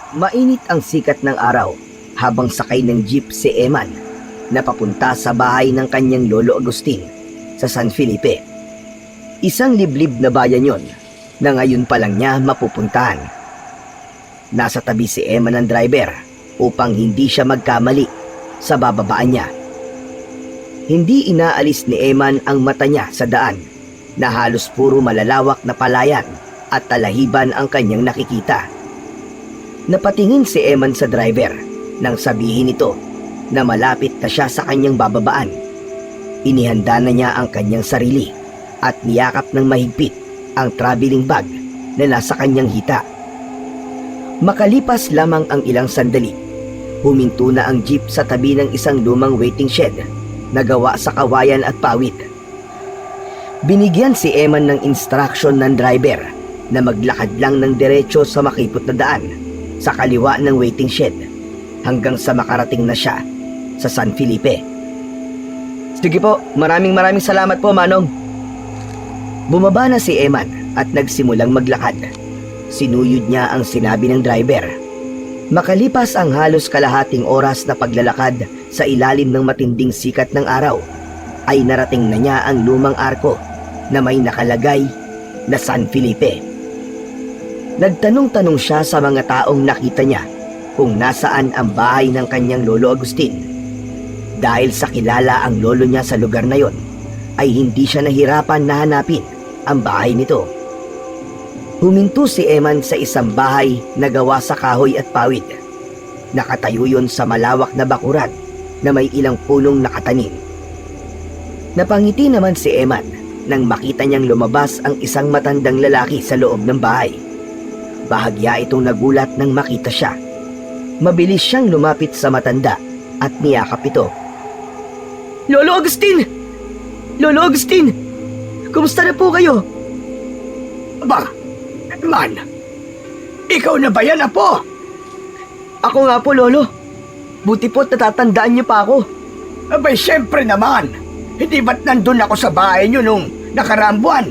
Mainit ang sikat ng araw habang sakay ng jeep si Eman na papunta sa bahay ng kanyang lolo Agustin sa San Felipe. Isang liblib na bayan yon na ngayon pa lang niya mapupuntahan. Nasa tabi si Eman ng driver upang hindi siya magkamali sa bababaan niya. Hindi inaalis ni Eman ang mata niya sa daan na halos puro malalawak na palayan at talahiban ang kanyang nakikita. Napatingin si Eman sa driver nang sabihin nito na malapit na siya sa kanyang bababaan. Inihanda na niya ang kanyang sarili at niyakap ng mahigpit ang traveling bag na nasa kanyang hita. Makalipas lamang ang ilang sandali, huminto na ang jeep sa tabi ng isang lumang waiting shed na gawa sa kawayan at pawid. Binigyan si Eman ng instruction ng driver na maglakad lang ng diretso sa makipot na daan sa kaliwa ng waiting shed hanggang sa makarating na siya sa San Felipe. Sige po, maraming salamat po, Manong. Bumaba na si Eman at nagsimulang maglakad. Sinuyod niya ang sinabi ng driver. Makalipas ang halos kalahating oras na paglalakad sa ilalim ng matinding sikat ng araw, ay narating na niya ang lumang arko na may nakalagay na San Felipe. Nagtanong-tanong siya sa mga taong nakita niya kung nasaan ang bahay ng kanyang lolo Agustin. Dahil sa kilala ang lolo niya sa lugar na yon, ay hindi siya nahirapan na hanapin ang bahay nito. Huminto si Eman sa isang bahay na gawa sa kahoy at pawid. Nakatayo yon sa malawak na bakuran na may ilang punong nakatanim. Napangiti naman si Eman nang makita niyang lumabas ang isang matandang lalaki sa loob ng bahay. Bahagya itong nagulat nang makita siya. Mabilis siyang lumapit sa matanda at niyakap ito. Lolo Agustin! Lolo Agustin! Kumusta na po kayo? Aba, man, ikaw na ba yan, apo? Ako nga po, Lolo. Buti po't natatandaan niyo pa ako. Abay, syempre naman. Hindi ba't nandun ako sa bahay niyo nung nakaraang buwan?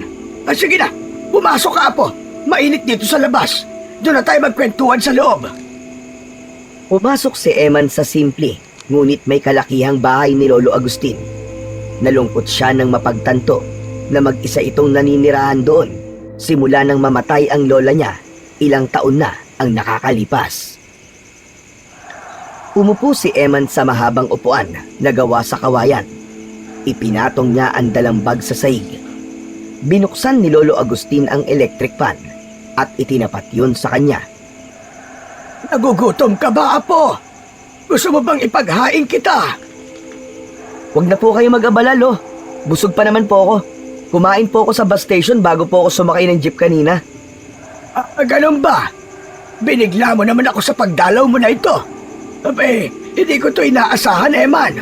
Sige na, pumasok ka, apo. Mainit dito sa labas. Doon na tayo magkwentuhan sa loob. Pumasok si Eman sa simple, ngunit may kalakihang bahay ni Lolo Agustin. Nalungkot siya nang mapagtanto na mag-isa itong naninirahan doon simula nang mamatay ang lola niya. Ilang taon na ang nakakalipas. Umupo si Eman sa mahabang upuan na gawa sa kawayan. Ipinatong niya ang dalambag sa sahig. Binuksan ni Lolo Agustin ang electric fan at itinapat yun sa kanya. Nagugutom ka ba, apo? Gusto mo bang ipaghain kita? Huwag na po kayo mag-abala, Lo. Busog pa naman po ako. Kumain po ako sa bus station bago po ako sumakay ng jeep kanina. Ganun ba? Binigla mo naman ako sa pagdalaw mo na ito. Abay, hindi ko to inaasahan, Eman.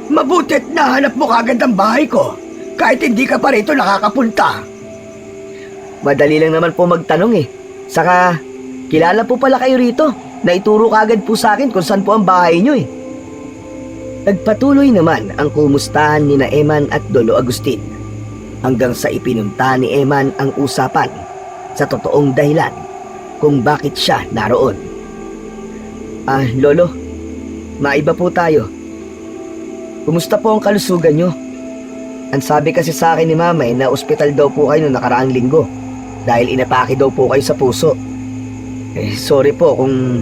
Mabuti't nahanap mo kagad ang bahay ko kahit hindi ka pa rito nakakapunta. Madali lang naman po magtanong eh. Saka, kilala po pala kayo rito. Naituro kagad po sa akin kung saan po ang bahay nyo eh. Nagpatuloy naman ang kumustahan ni na Eman at Lolo Agustin hanggang sa ipinunta ni Eman ang usapan sa totoong dahilan kung bakit siya naroon. Lolo, maiba po tayo. Kumusta po ang kalusugan nyo? Ang sabi kasi sa akin ni Mama na ospital daw po kayo noong nakaraang linggo dahil inatake daw po kayo sa puso. Sorry po kung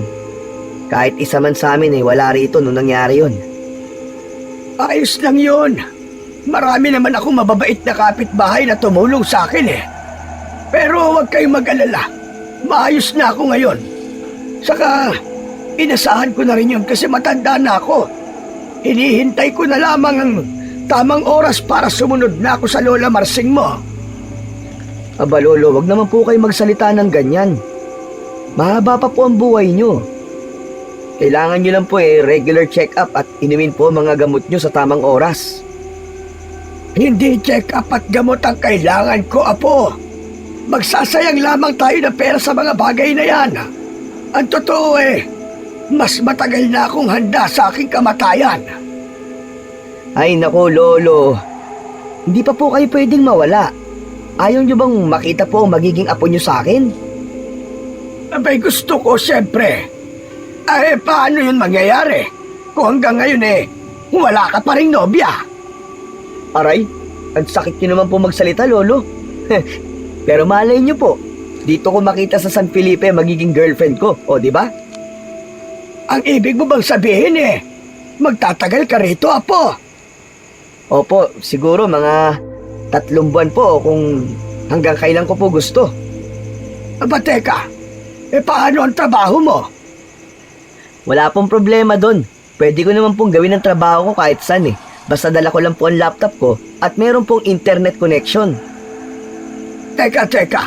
kahit isa man sa amin wala rito nung nangyari yun. Ayos lang yun. Marami naman akong mababait na kapitbahay na tumulong sa akin eh. Pero huwag kayong mag-alala. Maayos na ako ngayon. Saka, inasahan ko na rin yun kasi matanda na ako. Hinihintay ko na lamang ang tamang oras para sumunod na ako sa Lola Marsing mo. Aba Lolo, wag naman po kayo magsalita ng ganyan. Mahaba pa po ang buhay nyo. Kailangan nyo lang po regular check-up at inumin po mga gamot nyo sa tamang oras. Hindi check-up at gamot ang kailangan ko, apo. Magsasayang lamang tayo ng pera sa mga bagay na yan. Ang totoo mas matagal na akong handa sa aking kamatayan. Ay nako Lolo, hindi pa po kayo pwedeng mawala. Ayaw nyo bang makita po ang magiging apo nyo sa akin? Abay gusto ko siyempre. Ay, paano yun mangyayari? Kung hanggang ngayon wala ka pa ring nobya. Aray, ang sakit niyo naman po magsalita, Lolo. Pero malay niyo po, dito ko makita sa San Felipe magiging girlfriend ko, o di ba? Ang ibig mo bang sabihin magtatagal ka rito, Apo? Opo, siguro mga 3 buwan po kung hanggang kailan ko po gusto. Aba teka, paano ang trabaho mo? Wala pong problema doon. Pwede ko naman pong gawin ang trabaho ko kahit saan Basta dala ko lang po ang laptop ko at meron pong internet connection. Teka,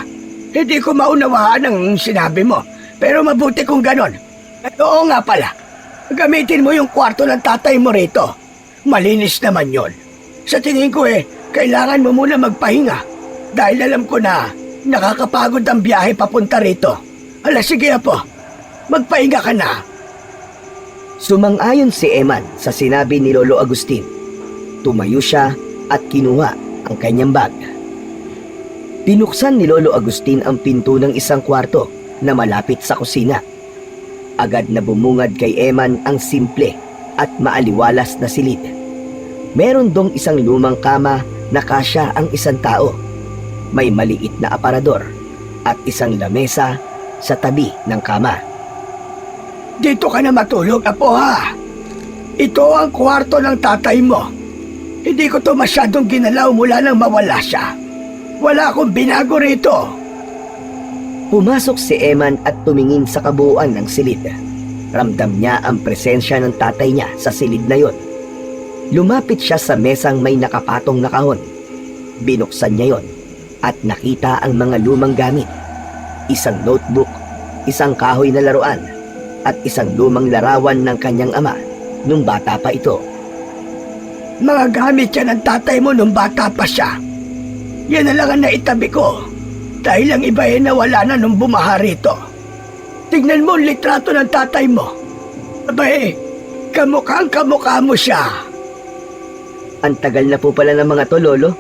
hindi ko maunawaan ang sinabi mo. Pero mabuti kung ganon. At oo nga pala, gamitin mo yung kwarto ng tatay mo rito. Malinis naman yon. Sa tingin ko kailangan mo muna magpahinga. Dahil alam ko na nakakapagod ang biyahe papunta rito. Hala, sige Apo, magpahinga ka na. Sumang-ayon si Eman sa sinabi ni Lolo Agustin. Tumayo siya at kinuha ang kanyang bag. Binuksan ni Lolo Agustin ang pinto ng isang kwarto na malapit sa kusina. Agad na bumungad kay Eman ang simple at maaliwalas na silid. Meron dong isang lumang kama na kasya ang isang tao. May maliit na aparador at isang lamesa sa tabi ng kama. Dito ka na matulog, Apo ha. Ito ang kwarto ng tatay mo. Hindi ko to masyadong ginalaw mula nang mawala siya. Wala akong binago rito. Pumasok si Eman at tumingin sa kabuuan ng silid. Ramdam niya ang presensya ng tatay niya sa silid na yon. Lumapit siya sa mesang may nakapatong na kahon. Binuksan niya yon at nakita ang mga lumang gamit. Isang notebook, isang kahoy na laruan, at isang lumang larawan ng kanyang ama nung bata pa ito. Mga gamit yan ng tatay mo nung bata pa siya. Yan na lang ang naitabi ko. Dahil ang iba nawala na nung bumaha rito. Tignan mo ang litrato ng tatay mo. Abay, kamukha mo siya. Ang tagal na po pala ng mga to, Lolo.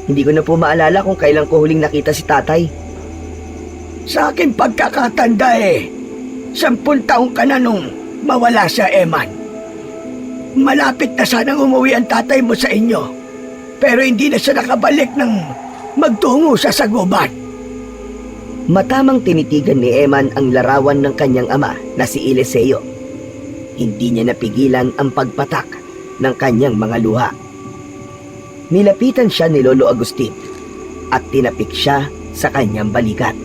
Hindi ko na po maalala kung kailan ko huling nakita si tatay. Sa akin pagkakatanda 10 taon ka na nung mawala siya, Eman. Malapit na sanang umuwi ang tatay mo sa inyo. Pero hindi na siya nakabalik nang magtungo sa saguban. Matamang tinitigan ni Eman ang larawan ng kanyang ama na si Eliseo. Hindi niya napigilan ang pagpatak ng kanyang mga luha. Nilapitan siya ni Lolo Agustin at tinapik siya sa kanyang balikat.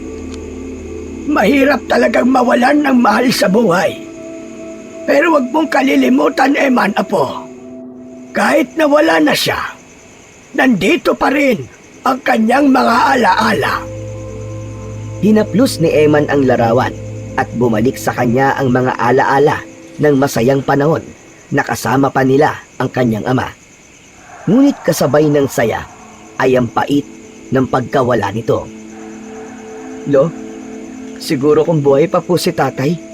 Mahirap talagang mawalan ng mahal sa buhay. Pero wag mong kalilimutan, Eman, Apo. Kahit nawala na siya, nandito pa rin ang kanyang mga alaala. Hinaplos ni Eman ang larawan at bumalik sa kanya ang mga alaala ng masayang panahon na kasama pa nila ang kanyang ama. Ngunit kasabay ng saya ay ang pait ng pagkawala nito. Lo, siguro kung buhay pa po si tatay,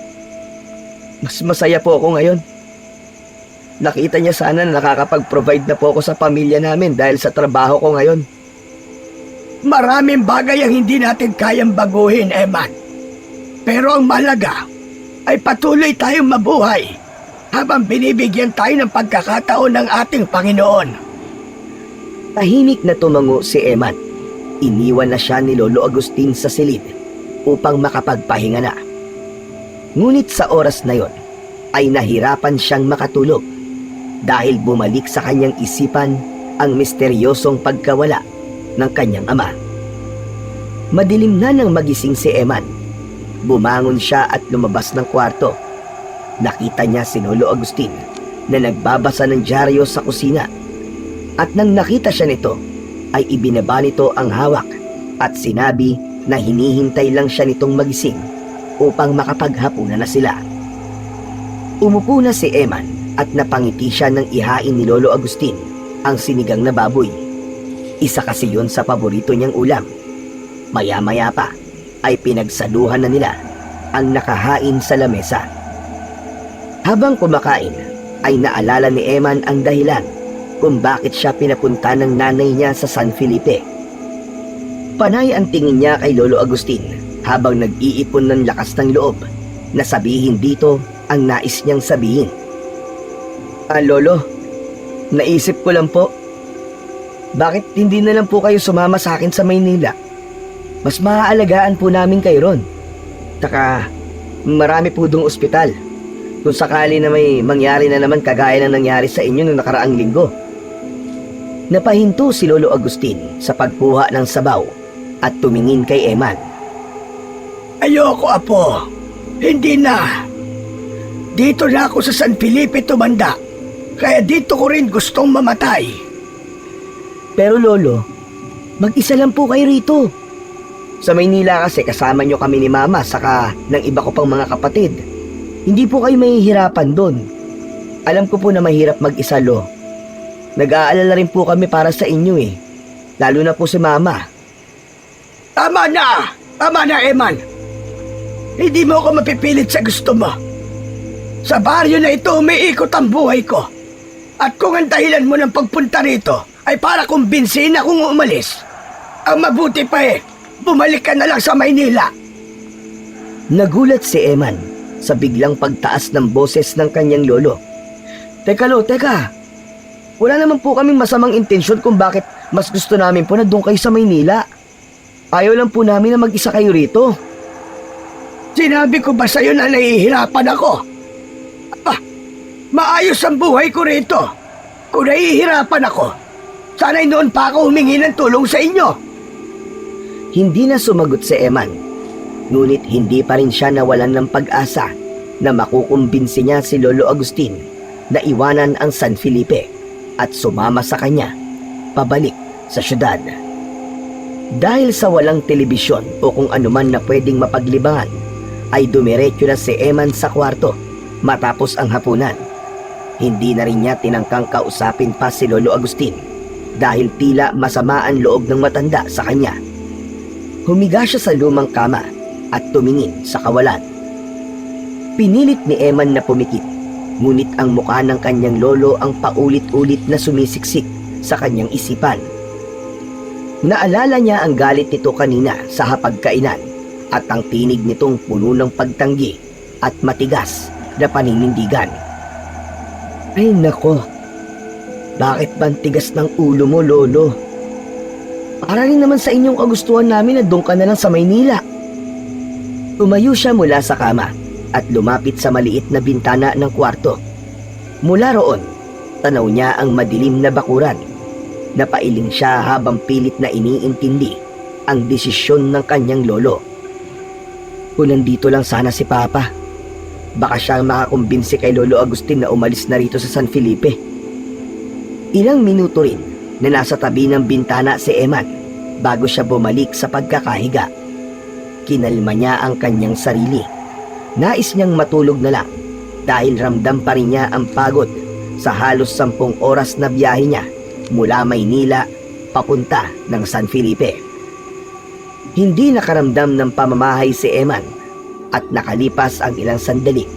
mas masaya po ako ngayon. Nakita niya sana na nakakapag-provide na po ako sa pamilya namin dahil sa trabaho ko ngayon. Maraming bagay ang hindi natin kayang baguhin, Eman. Pero ang malaga ay patuloy tayong mabuhay habang binibigyan tayo ng pagkakataon ng ating Panginoon. Tahimik na tumango si Eman. Iniwan na siya ni Lolo Agustin sa silid upang makapagpahinga na. Ngunit sa oras na yon ay nahirapan siyang makatulog dahil bumalik sa kanyang isipan ang misteryosong pagkawala ng kanyang ama. Madilim na nang magising si Eman. Bumangon siya at lumabas ng kwarto. Nakita niya si Lolo Agustin na nagbabasa ng dyaryo sa kusina. At nang nakita siya nito, ay ibinaba nito ang hawak at sinabi na hinihintay lang siya nitong magising upang makapaghapunan na sila. Umupo na si Eman at napangiti siya nang ihain ni Lolo Agustin ang sinigang na baboy. Isa kasi yun sa paborito niyang ulam. Maya-maya pa ay pinagsaluhan na nila ang nakahain sa lamesa. Habang kumakain ay naalala ni Eman ang dahilan kung bakit siya pinapunta ng nanay niya sa San Felipe. Panay ang tingin niya kay Lolo Agustin habang nag-iipon ng lakas ng loob na sabihin dito ang nais niyang sabihin. Lolo, naisip ko lang po, bakit hindi na lang po kayo sumama sa akin sa Maynila? Mas maaalagaan po namin kayo ron. Taka, marami po dong ospital. Kung sakali na may mangyari na naman kagaya ng nangyari sa inyo noong nakaraang linggo. Napahinto si Lolo Agustin sa pagkuha ng sabaw at tumingin kay Eman. Ayoko, Apo. Hindi na. Dito na ako sa San Felipe tumanda. Kaya dito ko rin gustong mamatay. Pero Lolo, mag-isa lang po kayo rito. Sa Maynila kasi kasama nyo kami ni Mama saka ng iba ko pang mga kapatid. Hindi po kayo mahihirapan doon. Alam ko po na mahirap mag-isa, Lo. Nag-aalala rin po kami para sa inyo eh. Lalo na po si Mama. Tama na! Tama na, Eman. Hindi mo ako mapipilit sa gusto mo. Sa baryo na ito umiikot ang buhay ko. At kung ang dahilan mo ng pagpunta rito ay para kumbinsihin akong umalis, ang mabuti pa bumalik ka na lang sa Maynila. Nagulat si Eman sa biglang pagtaas ng boses ng kanyang lolo. Teka Lo, teka. Wala naman po kaming masamang intensyon kung bakit mas gusto namin po na doon kayo sa Maynila. Ayaw lang po namin na mag-isa kayo rito. Sinabi ko ba sa'yo na nahihirapan ako? Maayos ang buhay ko rito. Kung nahihirapan ako, sana'y noon pa ako humingi ng tulong sa inyo. Hindi na sumagot si Eman. Ngunit hindi pa rin siya nawalan ng pag-asa na makukumbinsi niya si Lolo Agustin na iwanan ang San Felipe at sumama sa kanya pabalik sa syudad. Dahil sa walang telebisyon o kung anuman na pwedeng mapaglibangan, ay dumiretso na si Eman sa kwarto matapos ang hapunan. Hindi na rin niya tinangkang kausapin pa si Lolo Agustin dahil tila masama ang loob ng matanda sa kanya. Humiga siya sa lumang kama at tumingin sa kawalan. Pinilit ni Eman na pumikit, ngunit ang mukha ng kanyang lolo ang paulit-ulit na sumisiksik sa kanyang isipan. Naalala niya ang galit nito kanina sa hapagkainan at ang tinig nitong puno ng pagtanggi at matigas na paninindigan. Ay nako, bakit ba ang tigas ng ulo mo, Lolo? Para rin naman sa inyong kagustuhan namin na doon ka na lang sa Maynila. Tumayo siya mula sa kama at lumapit sa maliit na bintana ng kwarto. Mula roon, tanaw niya ang madilim na bakuran. Napailing siya habang pilit na iniintindi ang desisyon ng kanyang lolo. Kung nandito lang sana si Papa, baka siya makakumbinsi kay Lolo Agustin na umalis na rito sa San Felipe. Ilang minuto rin na nasa tabi ng bintana si Eman bago siya bumalik sa pagkakahiga. Kinalma niya ang kanyang sarili. Nais niyang matulog na lang dahil ramdam pa rin niya ang pagod sa halos 10 oras na biyahe niya mula Maynila papunta ng San Felipe. Hindi nakaramdam ng pamamahay si Eman at nakalipas ang ilang sandali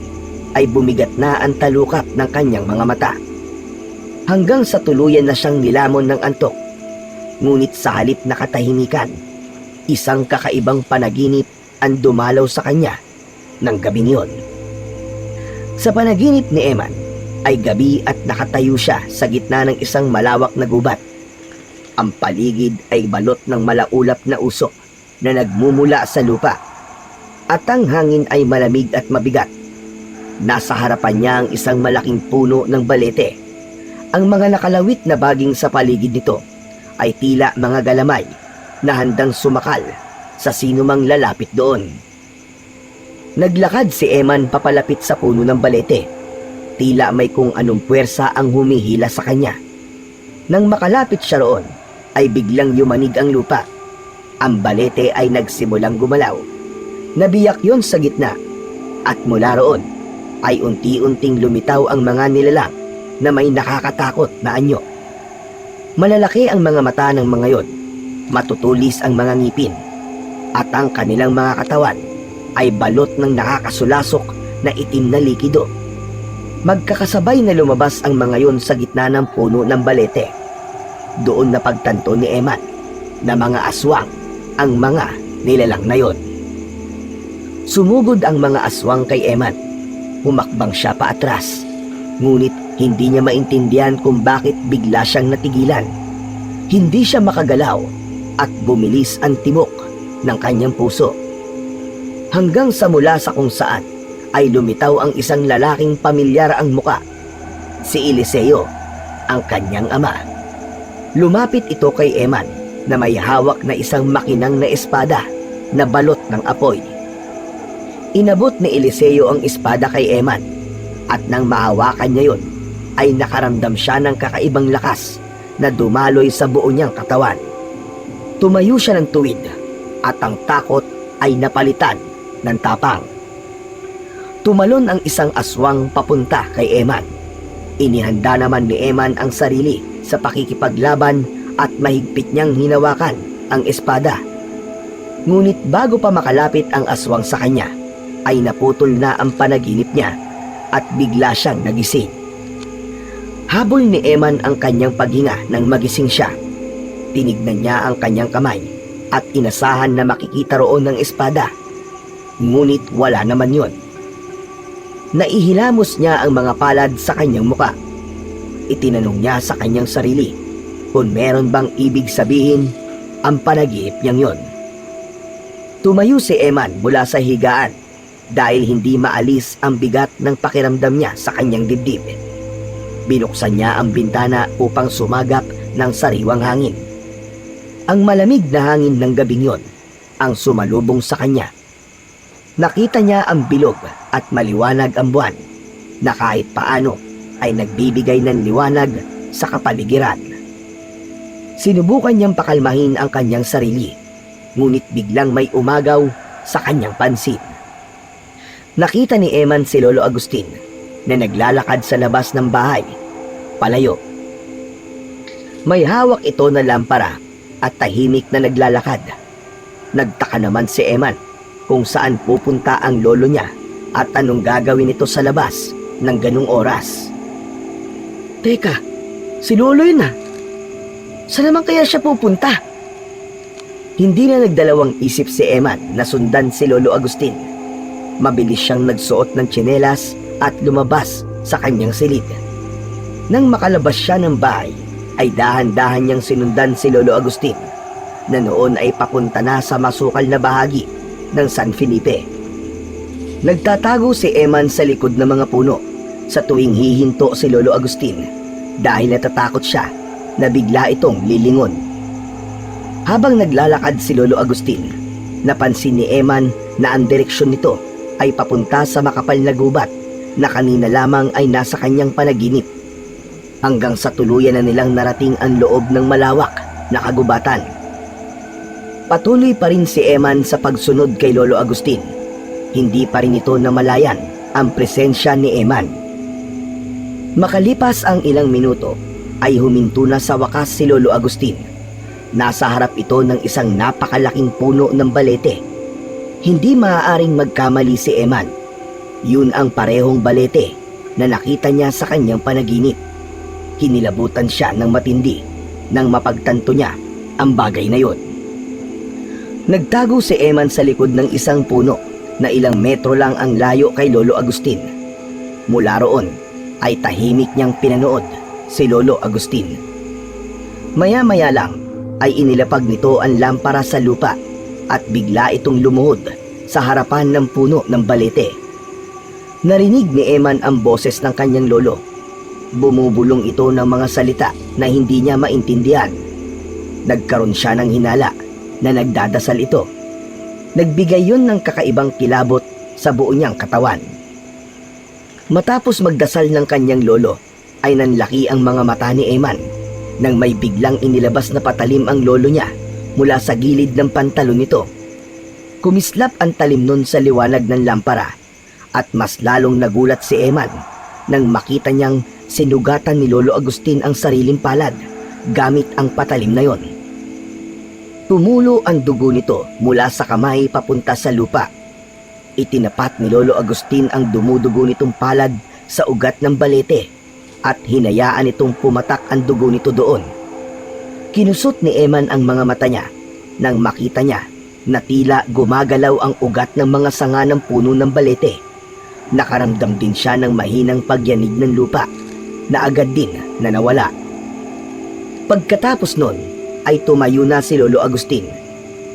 ay bumigat na ang talukap ng kanyang mga mata. Hanggang sa tuluyan na siyang nilamon ng antok. Ngunit sa halip na katahimikan, isang kakaibang panaginip ang dumalaw sa kanya ng gabing yun. Sa panaginip ni Eman ay gabi at nakatayo siya sa gitna ng isang malawak na gubat. Ang paligid ay balot ng malaulap na usok na nagmumula sa lupa at ang hangin ay malamig at mabigat. Nasa harapan niya ang isang malaking puno ng balete. Ang mga nakalawit na baging sa paligid nito ay tila mga galamay na handang sumakal sa sinumang lalapit doon. Naglakad si Eman papalapit sa puno ng balete. Tila may kung anong puwersa ang humihila sa kanya. Nang makalapit siya roon, ay biglang yumanig ang lupa. Ang balete ay nagsimulang gumalaw. Nabiyak yon sa gitna, at mula roon ay unti-unting lumitaw ang mga nilalang na may nakakatakot na anyo. Malalaki ang mga mata ng mga yon, matutulis ang mga ngipin, at ang kanilang mga katawan ay balot ng nakakasulasok na itim na likido. Magkakasabay na lumabas ang mga yon sa gitna ng puno ng balete. Doon napagtanto ni Eman na mga aswang ang mga nilalang na yon. Sumugod ang mga aswang kay Eman. Humakbang siya paatras. Ngunit hindi niya maintindihan kung bakit bigla siyang natigilan. Hindi siya makagalaw at bumilis ang tibok ng kanyang puso. Hanggang sa mula sa kung saan ay lumitaw ang isang lalaking pamilyar ang muka. Si Eliseo, ang kanyang ama. Lumapit ito kay Eman na may hawak na isang makinang na espada na balot ng apoy. Inabot ni Eliseo ang espada kay Eman at nang mahawakan niya yon ay nakaramdam siya ng kakaibang lakas na dumaloy sa buo niyang katawan. Tumayo siya ng tuwid at ang takot ay napalitan ng tapang. Tumalon ang isang aswang papunta kay Eman. Inihanda naman ni Eman ang sarili sa pakikipaglaban at mahigpit niyang hinawakan ang espada. Ngunit bago pa makalapit ang aswang sa kanya, ay naputol na ang panaginip niya at bigla siyang nagising. Habol ni Eman ang kanyang paghinga nang magising siya. Tinignan niya ang kanyang kamay at inasahan na makikita roon ng espada. Ngunit wala naman yon. Naihilamos niya ang mga palad sa kanyang muka. Itinanong niya sa kanyang sarili kung meron bang ibig sabihin ang panaginip niyang yon. Tumayo si Eman mula sa higaan dahil hindi maalis ang bigat ng pakiramdam niya sa kanyang dibdib. Binuksan niya ang bintana upang sumagap ng sariwang hangin. Ang malamig na hangin ng gabing yon ang sumalubong sa kanya. Nakita niya ang bilog at maliwanag ang buwan na kahit paano ay nagbibigay ng liwanag sa kapaligiran. Sinubukan niyang pakalmahin ang kanyang sarili, ngunit biglang may umagaw sa kanyang pansin. Nakita ni Eman si Lolo Agustin na naglalakad sa labas ng bahay, palayo. May hawak ito na lampara at tahimik na naglalakad. Nagtaka naman si Eman kung saan pupunta ang lolo niya at anong gagawin ito sa labas ng ganung oras. Teka, si lolo yun ah. Saan naman kaya siya pupunta? Hindi na nagdalawang isip si Eman na sundan si Lolo Agustin. Mabilis siyang nagsuot ng tsinelas at lumabas sa kanyang silid. Nang makalabas siya ng bahay, ay dahan-dahan niyang sinundan si Lolo Agustin na noon ay papunta na sa masukal na bahagi ng San Felipe. Nagtatago si Eman sa likod ng mga puno sa tuwing hihinto si Lolo Agustin dahil natatakot siya na bigla itong lilingon. Habang naglalakad si Lolo Agustin, napansin ni Eman na ang direksyon nito ay papunta sa makapal na gubat na kanina lamang ay nasa kanyang panaginip, hanggang sa tuluyan na nilang narating ang loob ng malawak na kagubatan. Patuloy pa rin si Eman sa pagsunod kay Lolo Agustin. Hindi pa rin ito namalayan ang presensya ni Eman. Makalipas ang ilang minuto, ay huminto na sa wakas si Lolo Agustin. Nasa harap ito ng isang napakalaking puno ng balete. Hindi maaaring magkamali si Eman. Yun ang parehong balete na nakita niya sa kanyang panaginip. Hinilabutan siya ng matindi nang mapagtanto niya ang bagay na yon. Nagtago si Eman sa likod ng isang puno na ilang metro lang ang layo kay Lolo Agustin. Mula roon ay tahimik niyang pinanood si Lolo Agustin. Maya-maya lang ay inilapag nito ang lampara sa lupa at bigla itong lumuhod sa harapan ng puno ng balete. Narinig ni Eman ang boses ng kanyang lolo. Bumubulong ito ng mga salita na hindi niya maintindihan. Nagkaroon siya ng hinala na nagdadasal ito. Nagbigay yun ng kakaibang kilabot sa buo niyang katawan. Matapos magdasal ng kanyang lolo, ay nanlaki ang mga mata ni Eman nang may biglang inilabas na patalim ang lolo niya mula sa gilid ng pantalon nito. Kumislap ang talim nun sa liwanag ng lampara at mas lalong nagulat si Eman nang makita niyang sinugatan ni Lolo Agustin ang sariling palad gamit ang patalim na yon. Tumulo ang dugo nito mula sa kamay papunta sa lupa. Itinapat ni Lolo Agustin ang dumudugo nitong palad sa ugat ng balete at hinayaan itong pumatak ang dugo nito doon. Kinusot ni Eman ang mga mata niya nang makita niya na tila gumagalaw ang ugat ng mga sanga ng puno ng balete. Nakaramdam din siya ng mahinang pagyanig ng lupa na agad din na nawala. Pagkatapos nun ay tumayo na si Lolo Agustin.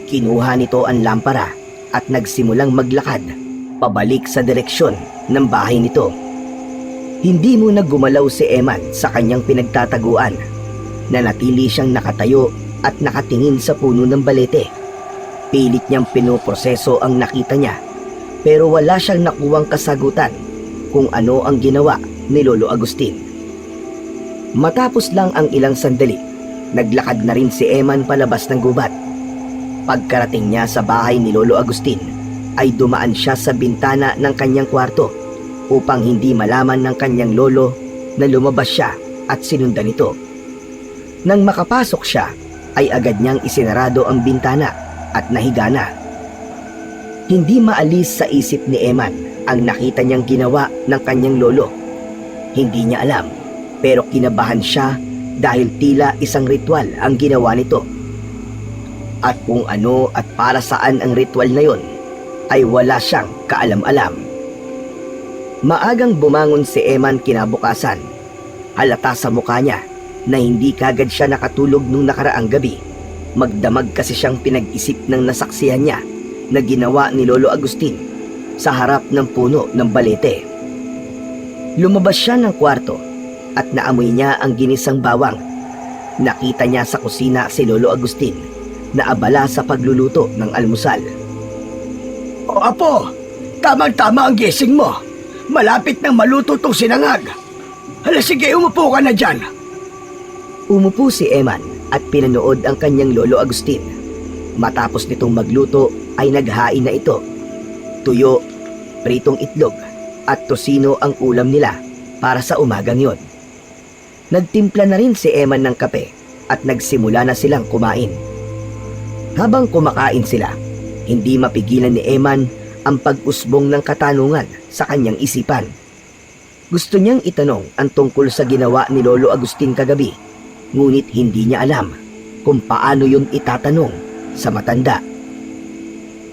Kinuha nito ang lampara at nagsimulang maglakad pabalik sa direksyon ng bahay nito. Hindi muna gumalaw si Eman sa kanyang pinagtataguan. Nanatili siyang nakatayo at nakatingin sa puno ng balete. Pilit niyang pinoproseso ang nakita niya, pero wala siyang nakuwang kasagutan kung ano ang ginawa ni Lolo Agustin. Matapos lang ang ilang sandali, naglakad na rin si Eman palabas ng gubat. Pagkarating niya sa bahay ni Lolo Agustin, ay dumaan siya sa bintana ng kanyang kwarto upang hindi malaman ng kanyang lolo na lumabas siya at sinundan ito. Nang makapasok siya, ay agad niyang isinarado ang bintana at nahiga na. Hindi maalis sa isip ni Eman ang nakita niyang ginawa ng kanyang lolo. Hindi niya alam, pero kinabahan siya dahil tila isang ritual ang ginawa nito. At kung ano at para saan ang ritual na yon, ay wala siyang kaalam-alam. Maagang bumangon si Eman kinabukasan. Halata sa mukha niya na hindi kagad siya nakatulog nung nakaraang gabi. Magdamag kasi siyang pinag-isip ng nasaksihan niya na ginawa ni Lolo Agustin sa harap ng puno ng balete. Lumabas siya ng kwarto at naamoy niya ang ginisang bawang. Nakita niya sa kusina si Lolo Agustin na abala sa pagluluto ng almusal. O apo, tamang-tama ang gising mo. Malapit nang maluto tong sinangag. Hala, sige, umupo ka na dyan. Umupo si Eman at pinanood ang kanyang Lolo Agustin. Matapos nitong magluto ay naghain na ito. Tuyo, pritong itlog at tosino ang ulam nila para sa umagang yon. Nagtimpla na rin si Eman ng kape at nagsimula na silang kumain. Habang kumakain sila, hindi mapigilan ni Eman ang pag-usbong ng katanungan sa kanyang isipan. Gusto niyang itanong ang tungkol sa ginawa ni Lolo Agustin kagabi, ngunit hindi niya alam kung paano yun itatanong sa matanda.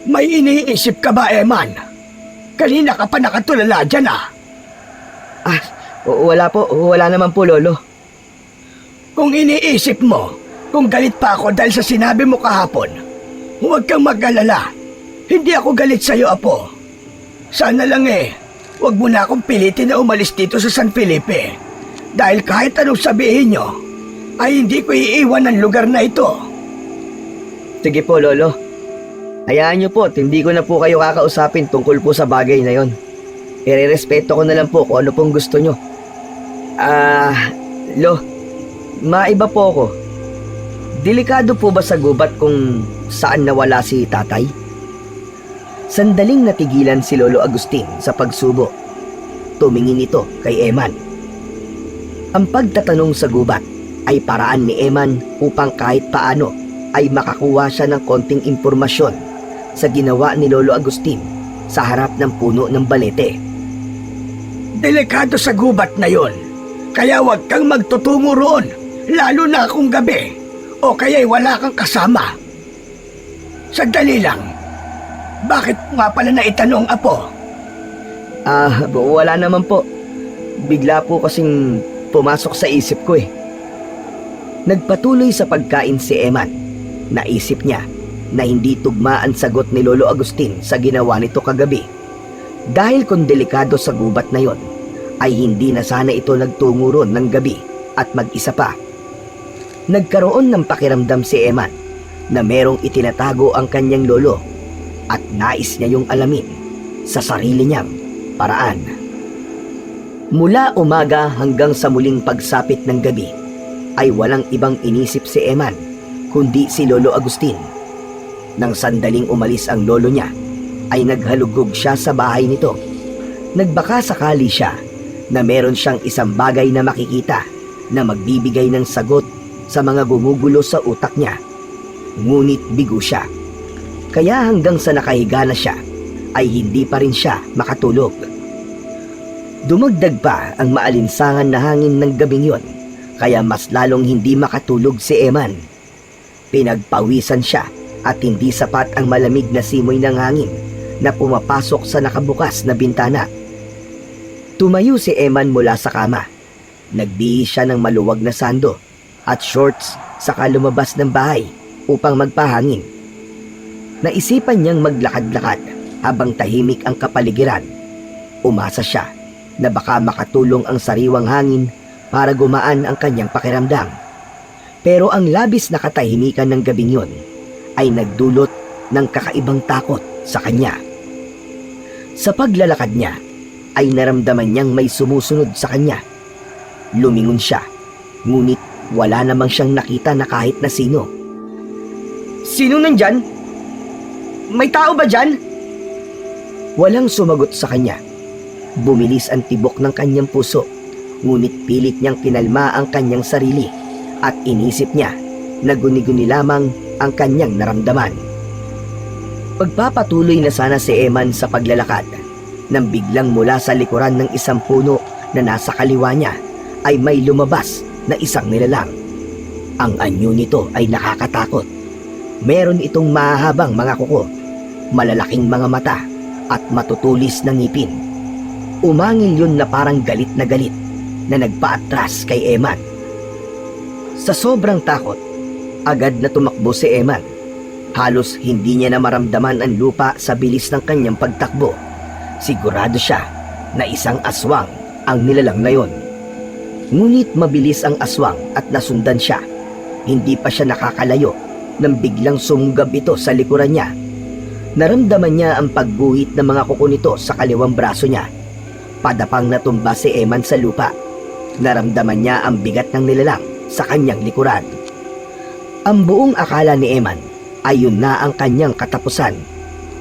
May iniisip ka ba, Eman? Kanina ka pa nakatulala dyan ah. Wala naman po, Lolo. Kung iniisip mo, kung galit pa ako dahil sa sinabi mo kahapon, huwag kang mag-alala. Hindi ako galit sa'yo, apo. Sana lang huwag mo na akong pilitin na umalis dito sa San Felipe. Dahil kahit anong sabihin nyo, ay hindi ko iiwan ang lugar na ito. Sige po, Lolo. Hayaan niyo po at hindi ko na po kayo kakausapin tungkol po sa bagay na yon. Irerespeto ko na lang po kung ano pong gusto nyo. Lo, maiba po ako. Delikado po ba sa gubat kung saan nawala si tatay? Sandaling natigilan si Lolo Agustin sa pagsubo. Tumingin ito kay Eman. Ang pagtatanong sa gubat ay paraan ni Eman upang kahit paano ay makakuha siya ng konting impormasyon sa ginawa ni Lolo Agustin sa harap ng puno ng balete. Delikado sa gubat na yon, kaya huwag kang magtutungo roon, lalo na kung gabi, o kaya'y wala kang kasama. Sandali lang, bakit nga pala na itanong, apo? Wala naman po. Bigla po kasing pumasok sa isip ko Nagpatuloy sa pagkain si Eman. Naisip niya na hindi tugma ang sagot ni Lolo Agustin sa ginawa nito kagabi. Dahil kung delikado sa gubat na yon, ay hindi na sana ito nagtungo ron ng gabi at mag-isa pa. Nagkaroon ng pakiramdam si Eman na merong itinatago ang kanyang lolo at nais niya yung alamin sa sarili niyang paraan. Mula umaga hanggang sa muling pagsapit ng gabi ay walang ibang inisip si Eman kundi si Lolo Agustin. Nang sandaling umalis ang lolo niya, ay naghalugog siya sa bahay nito. Nagbaka sakali siya na meron siyang isang bagay na makikita na magbibigay ng sagot sa mga gumugulo sa utak niya. Ngunit bigo siya. Kaya hanggang sa nakahiga na siya, ay hindi pa rin siya makatulog. Dumagdag pa ang maalinsangan na hangin ng gabing yon, kaya mas lalong hindi makatulog si Eman. Pinagpawisan siya at hindi sapat ang malamig na simoy ng hangin na pumapasok sa nakabukas na bintana. Tumayo si Eman mula sa kama. Nagbihis siya ng maluwag na sando at shorts saka lumabas ng bahay upang magpahangin. Naisipan niyang maglakad-lakad habang tahimik ang kapaligiran. Umasa siya na baka makatulong ang sariwang hangin para gumaan ang kanyang pakiramdam. Pero ang labis na katahimikan ng gabing yun ay nagdulot ng kakaibang takot sa kanya. Sa paglalakad niya ay naramdaman niyang may sumusunod sa kanya. Lumingon siya, ngunit wala namang siyang nakita na kahit na sino. Sino nandyan? May tao ba dyan? Walang sumagot sa kanya. Bumilis ang tibok ng kanyang puso, ngunit pilit niyang kinalma ang kanyang sarili at inisip niya na guni-guni lamang ang kanyang naramdaman. Pagpapatuloy na sana si Eman sa paglalakad nang biglang mula sa likuran ng isang puno na nasa kaliwa niya ay may lumabas na isang nilalang. Ang anyo nito ay nakakatakot. Meron itong mahahabang mga kuko, malalaking mga mata at matutulis na ngipin. Umangil yun na parang galit na nagpaatras kay Eman. Sa sobrang takot, agad na tumakbo si Eman. Halos hindi niya na maramdaman ang lupa sa bilis ng kanyang pagtakbo. Sigurado siya na isang aswang ang nilalang na yon. Ngunit mabilis ang aswang at nasundan siya. Hindi pa siya nakakalayo nang biglang sumugab ito sa likuran niya. Naramdaman niya ang pagguhit ng mga kuko nito sa kaliwang braso niya. Padapang natumba si Eman sa lupa. Naramdaman niya ang bigat ng nilalang sa kanyang likuran. Ang buong akala ni Eman ay yun na ang kanyang katapusan.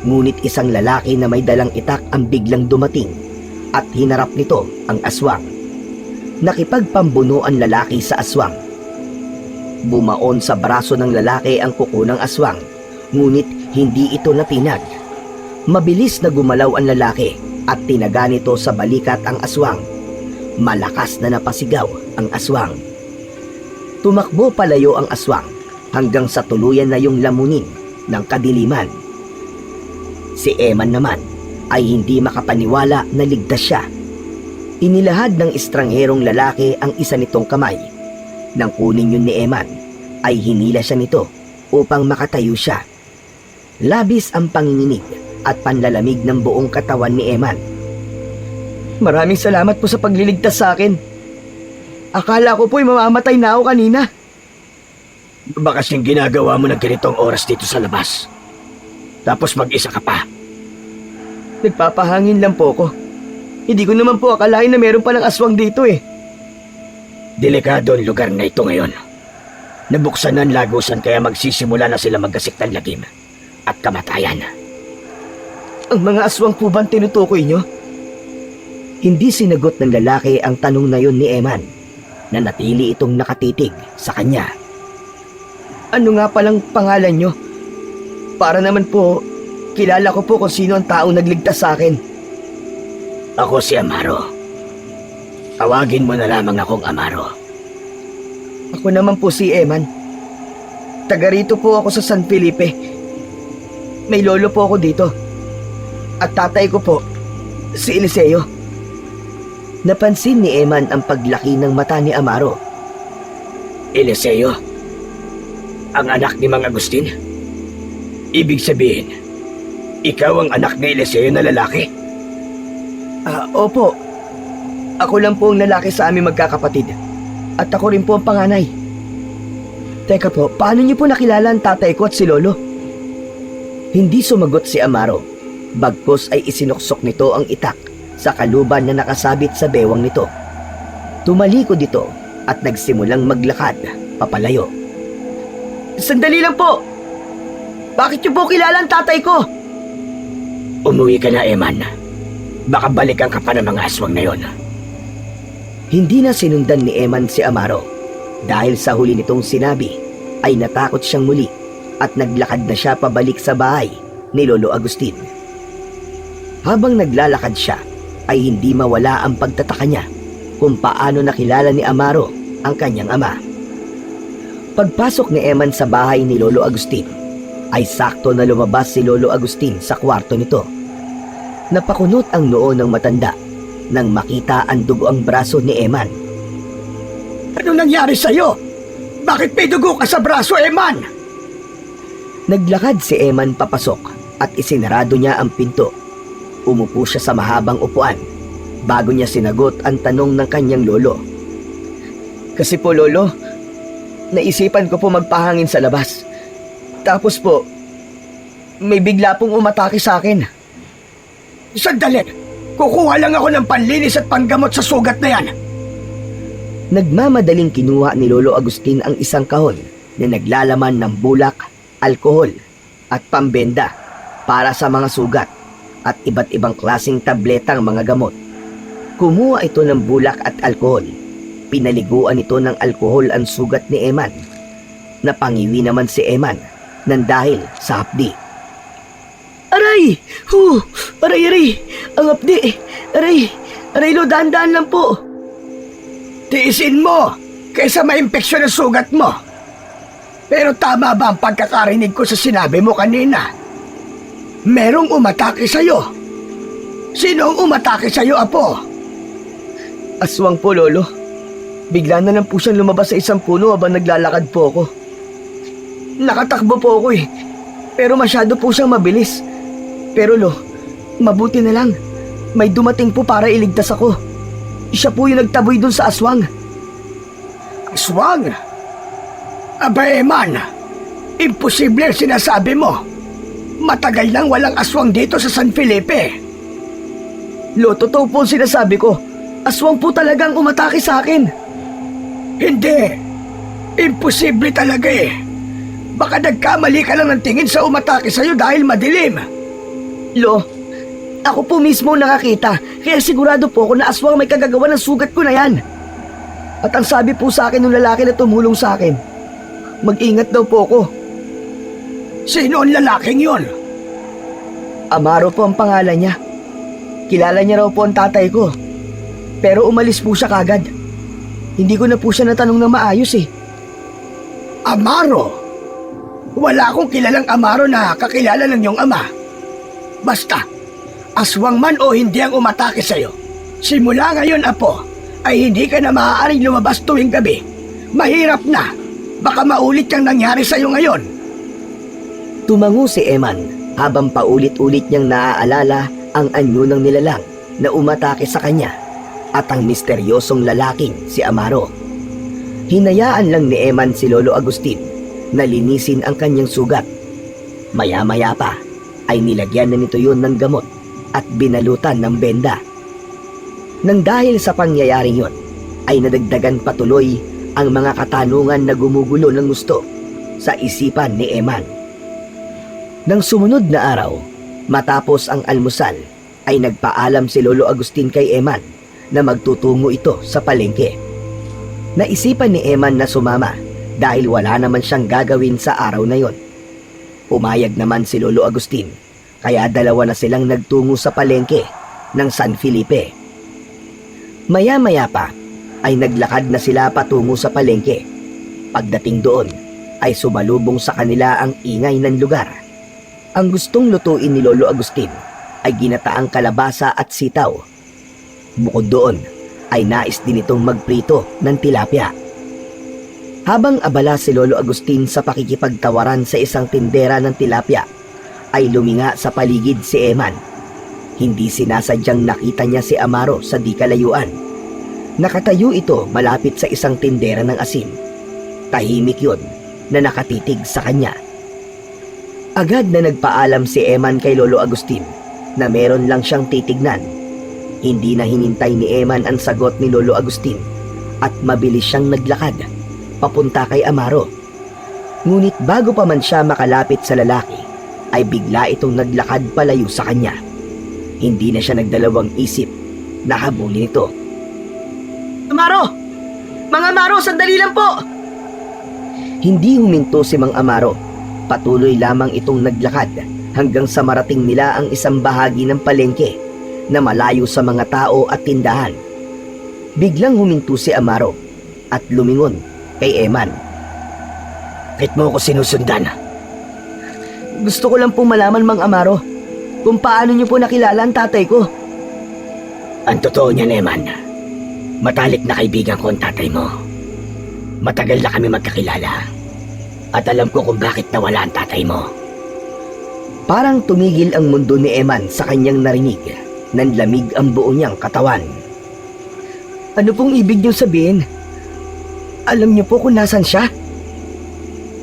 Ngunit isang lalaki na may dalang itak ang biglang dumating at hinarap nito ang aswang. Nakipagpambuno ang lalaki sa aswang. Bumaon sa braso ng lalaki ang kuko ng aswang, ngunit hindi ito natinag. Mabilis na gumalaw ang lalaki at tinaga nito sa balikat ang aswang. Malakas na napasigaw ang aswang. Tumakbo palayo ang aswang hanggang sa tuluyan na yung lamunin ng kadiliman. Si Eman naman ay hindi makapaniwala na ligtas siya. Inilahad ng estrangherong lalaki ang isa nitong kamay. Nang kunin yun ni Eman, ay hinila siya nito upang makatayo siya. Labis ang panginginig at panlalamig ng buong katawan ni Eman. Maraming salamat po sa pagliligtas sa akin. Akala ko po'y mamamatay na ako kanina. Baka kasing ginagawa mo ng ganitong oras dito sa labas. Tapos mag-isa ka pa. Nagpapahangin lang po ko. Hindi ko naman po akalain na meron palang aswang dito eh. Delikado ang lugar na ito ngayon. Nabuksan na ang lagusan kaya magsisimula na sila magkasik ng lagim at kamatayan. Ang mga aswang po ba ang tinutukoy nyo? Hindi sinagot ng lalaki ang tanong na yun ni Eman. Nanatili itong nakatitig sa kanya. Ano nga palang pangalan nyo? Para naman po, kilala ko po kung sino ang taong nagligtas sa akin. Ako si Amaro. Tawagin mo na lamang akong Amaro. Ako naman po si Eman. Taga rito po ako sa San Felipe. May lolo po ako dito. At tatay ko po, si Eliseo. Napansin ni Eman ang paglaki ng mata ni Amaro. Eliseo? Ang anak ni Mang Agustin? Ibig sabihin, ikaw ang anak ni Eliseo na lalaki? Opo. Ako lang po ang lalaki sa aming magkakapatid. At ako rin po ang panganay. Teka po, paano niyo po nakilala ang tatay ko at si lolo? Hindi sumagot si Amaro. Bagkus ay isinuksok nito ang itak sa kaluban na nakasabit sa bewang nito. Tumalikod ito at nagsimulang maglakad papalayo. Sandali lang po! Bakit niyo po kilala ang tatay ko? Umuwi ka na, Eman. Baka balikan ka pa ng mga aswang na yon. Hindi na sinundan ni Eman si Amaro. Dahil sa huli nitong sinabi, ay natakot siyang muli at naglakad na siya pabalik sa bahay ni Lolo Agustin. Habang naglalakad siya, ay hindi mawala ang pagtataka niya kung paano nakilala ni Amaro ang kanyang ama. Pagpasok ni Eman sa bahay ni Lolo Agustin, ay sakto na lumabas si Lolo Agustin sa kwarto nito. Napakunot ang noo ng matanda nang makita ang dugo ang braso ni Eman. Ano nangyari sa'yo? Bakit may dugo ka sa braso, Eman? Naglakad si Eman papasok at isinarado niya ang pinto. Umupo siya sa mahabang upuan bago niya sinagot ang tanong ng kanyang lolo. Kasi po, Lolo, naisipan ko po magpahangin sa labas. Tapos po, may bigla pong umatake sa akin. Sandali, kukuha lang ako ng panlinis at panggamot sa sugat na yan. Nagmamadaling kinuha ni Lolo Agustin ang isang kahon na naglalaman ng bulak, alkohol at pambenda para sa mga sugat at iba't ibang klaseng tabletang mga gamot. Kumuha ito ng bulak at alkohol. Pinaliguan ito ng alkohol ang sugat ni Eman. Napangiwi naman si Eman nang dahil sa hapdi. Aray! Aray! Ang hapdi! Aray! Aray, Lo, dahan-dahan lang po. Tiisin mo kaysa ma-impeksyon ang sugat mo. Pero tama ba ang pagkakarinig ko sa sinabi mo kanina? Merong umatake sa'yo. Sino ang umatake sa'yo, Apo? Aswang po, Lolo. Bigla na lang po siyang lumabas sa isang puno habang naglalakad po ako. Nakatakbo po ako eh. Pero masyado po siyang mabilis. Pero Lo, mabuti na lang. May dumating po para iligtas ako. Siya po yung nagtaboy dun sa aswang. Aswang? Aba, Eman, imposible ang sinasabi mo. Matagal nang walang aswang dito sa San Felipe. Lo, totoo po ang sinasabi ko. Aswang po talagang umatake sa akin. Hindi. Imposible talaga eh. Baka nagkamali ka lang ng tingin sa umatake sa'yo dahil madilim. Lo, ako po mismo nakakita. Kaya sigurado po ako na aswang may kagagawa ng sugat ko na yan. At ang sabi po sa akin ng lalaki na tumulong sa akin, mag-ingat daw po ako. Sino ang lalaking yon? Amaro po ang pangalan niya. Kilala niya raw po ang tatay ko. Pero umalis po siya kagad. Hindi ko na po siya natanong na maayos eh. Amaro? Wala akong kilalang Amaro na kakilala ng iyong ama. Basta, aswang man o hindi ang umatake sa'yo, simula ngayon, Apo, ay hindi ka na maaaring lumabas tuwing gabi. Mahirap na. Baka maulit yung nangyari sa'yo ngayon. Tumango si Eman habang paulit-ulit niyang naaalala ang anyo ng nilalang na umatake sa kanya at ang misteryosong lalaking si Amaro. Hinayaan lang ni Eman si Lolo Agustin na linisin ang kanyang sugat. Maya-maya pa ay nilagyan na nito yun ng gamot at binalutan ng benda. Nang dahil sa pangyayaring yun, ay nadagdagan patuloy ang mga katanungan na gumugulo ng gusto sa isipan ni Eman. Nang sumunod na araw, matapos ang almusal, ay nagpaalam si Lolo Agustin kay Eman na magtutungo ito sa palengke. Naisipan ni Eman na sumama dahil wala naman siyang gagawin sa araw na yon. Pumayag naman si Lolo Agustin, kaya dalawa na silang nagtungo sa palengke ng San Felipe. Maya-maya pa ay naglakad na sila patungo sa palengke. Pagdating doon ay sumalubong sa kanila ang ingay ng lugar. Ang gustong lutuin ni Lolo Agustin ay ginataang kalabasa at sitaw. Bukod doon ay nais din itong magprito ng tilapia. Habang abala si Lolo Agustin sa pakikipagtawaran sa isang tindera ng tilapia, ay luminga sa paligid si Eman. Hindi sinasadyang nakita niya si Amaro sa di kalayuan. Nakatayo ito malapit sa isang tindera ng asin. Tahimik yun na nakatitig sa kanya. Agad na nagpaalam si Eman kay Lolo Agustin na meron lang siyang titignan. Hindi na hinintay ni Eman ang sagot ni Lolo Agustin at mabilis siyang naglakad papunta kay Amaro. Ngunit bago pa man siya makalapit sa lalaki, ay bigla itong naglakad palayo sa kanya. Hindi na siya nagdalawang isip na habulin ito. Amaro! Mga Amaro, sandali lang po! Hindi huminto si Mang Amaro. Patuloy lamang itong naglakad hanggang sa marating nila ang isang bahagi ng palengke na malayo sa mga tao at tindahan. Biglang huminto si Amaro at lumingon kay Eman. Bakit mo ako sinusundan? Gusto ko lang pong malaman, Mang Amaro, kung paano niyo po nakilala ang tatay ko. Ang totoo niya, Eman, matalik na kaibigan ko ang tatay mo. Matagal na kami magkakilala. At alam ko kung bakit nawala ang tatay mo. Parang tumigil ang mundo ni Eman sa kanyang narinig. Nanlamig ang buo niyang katawan. Ano pong ibig niyo sabihin? Alam niyo po kung nasan siya?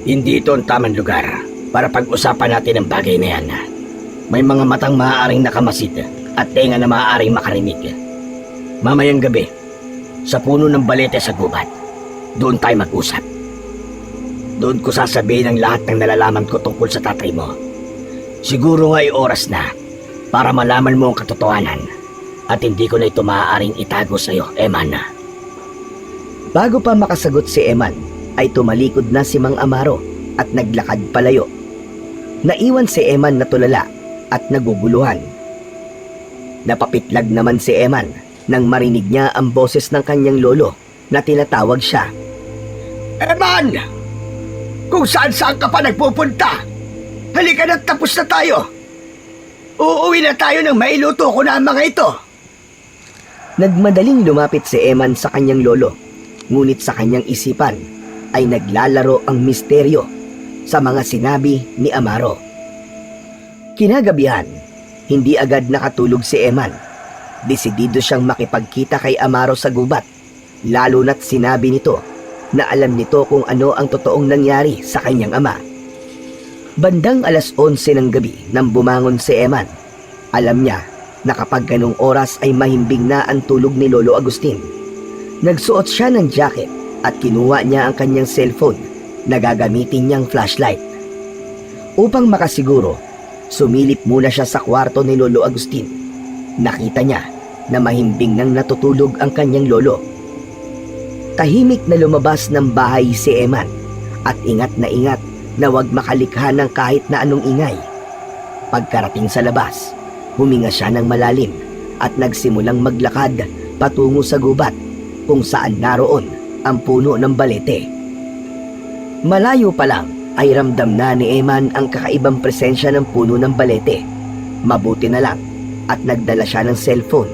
Hindi ito ang tamang lugar para pag-usapan natin ang bagay na yan. May mga matang maaaring nakamasid at tenga na maaaring makarinig. Mamayang gabi, sa puno ng balete sa gubat, doon tayo mag-usap. Doon ko sasabihin ang lahat ng nalalaman ko tungkol sa tatay mo. Siguro nga ay oras na para malaman mo ang katotohanan at hindi ko na ito maaaring itago sa iyo, Eman. Bago pa makasagot si Eman, ay tumalikod na si Mang Amaro at naglakad palayo. Naiwan si Eman na tulala at naguguluhan. Napapitlag naman si Eman nang marinig niya ang boses ng kanyang lolo na tinatawag siya. Eman! Kung saan-saan ka pa nagpupunta, halika na, tapos na tayo. Uuwi na tayo nang mailuto ko na ang mga ito. Nagmadaling lumapit si Eman sa kanyang lolo, ngunit sa kanyang isipan ay naglalaro ang misteryo sa mga sinabi ni Amaro. Kinagabihan, hindi agad nakatulog si Eman. Desidido siyang makipagkita kay Amaro sa gubat, lalo na't sinabi nito na alam nito kung ano ang totoong nangyari sa kanyang ama. Bandang 11:00 ng gabi nang bumangon si Eman, alam niya na kapag ganong oras ay mahimbing na ang tulog ni Lolo Agustin. Nagsuot siya ng jacket at kinuha niya ang kanyang cellphone na gagamitin niyang flashlight. Upang makasiguro, sumilip muna siya sa kwarto ni Lolo Agustin. Nakita niya na mahimbing nang natutulog ang kanyang lolo. Tahimik na lumabas ng bahay si Eman at ingat na huwag makalikha ng kahit na anong ingay. Pagkarating sa labas, huminga siya ng malalim at nagsimulang maglakad patungo sa gubat kung saan naroon ang puno ng balete. Malayo pa lang ay ramdam na ni Eman ang kakaibang presensya ng puno ng balete. Mabuti na lang at nagdala siya ng cellphone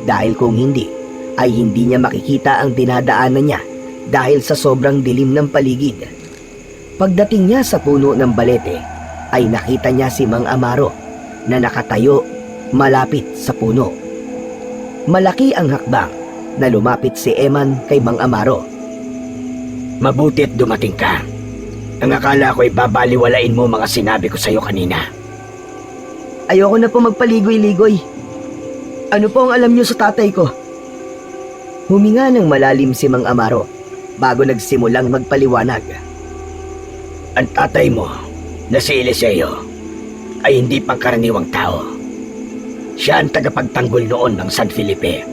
dahil kung hindi ay hindi niya makikita ang dinadaanan niya dahil sa sobrang dilim ng paligid. Pagdating niya sa puno ng balete ay nakita niya si Mang Amaro na nakatayo malapit sa puno. Malaki ang hakbang na lumapit si Eman kay Mang Amaro. Mabuti't dumating ka. Ang akala ko ay babaliwalain mo mga sinabi ko sa iyo kanina. Ayoko na po magpaligoy-ligoy. Ano po ang alam niyo sa tatay ko? Huminga ng malalim si Mang Amaro bago nagsimulang magpaliwanag. Ang tatay mo na si Eliseo ay hindi pangkaraniwang tao. Siya ang tagapagtanggol noon ng San Felipe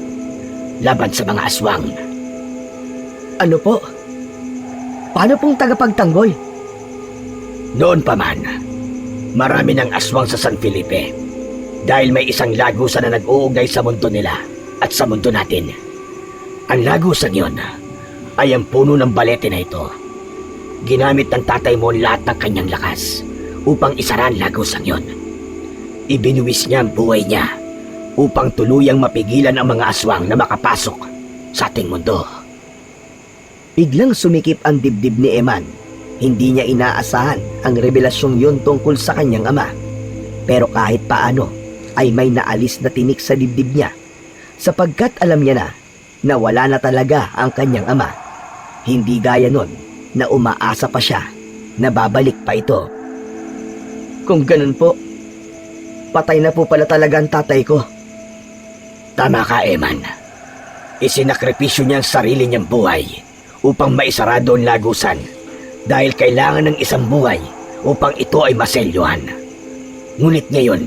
laban sa mga aswang. Ano po? Paano pong tagapagtanggol? Noon pa man, marami ng aswang sa San Felipe dahil may isang lagusan na nag-uugay sa mundo nila at sa mundo natin. Ang lagusan yon ay ang puno ng balete na ito. Ginamit ng tatay mo lahat ng kanyang lakas upang isara ang lagusan yon. Ibinuwis niya ang buhay niya upang tuluyang mapigilan ang mga aswang na makapasok sa ating mundo. Biglang sumikip ang dibdib ni Eman. Hindi niya inaasahan ang revelasyong yun tungkol sa kanyang ama. Pero kahit paano ay may naalis na tinik sa dibdib niya sapagkat alam niya na wala na talaga ang kanyang ama. Hindi gaya nun na umaasa pa siya na babalik pa ito. Kung ganun po, patay na po pala talaga ang tatay ko. Tama ka, Eman. Isinakripisyo niya ang sarili niyang buhay upang maisarado ang lagusan dahil kailangan ng isang buhay upang ito ay maselyuhan. Ngunit ngayon,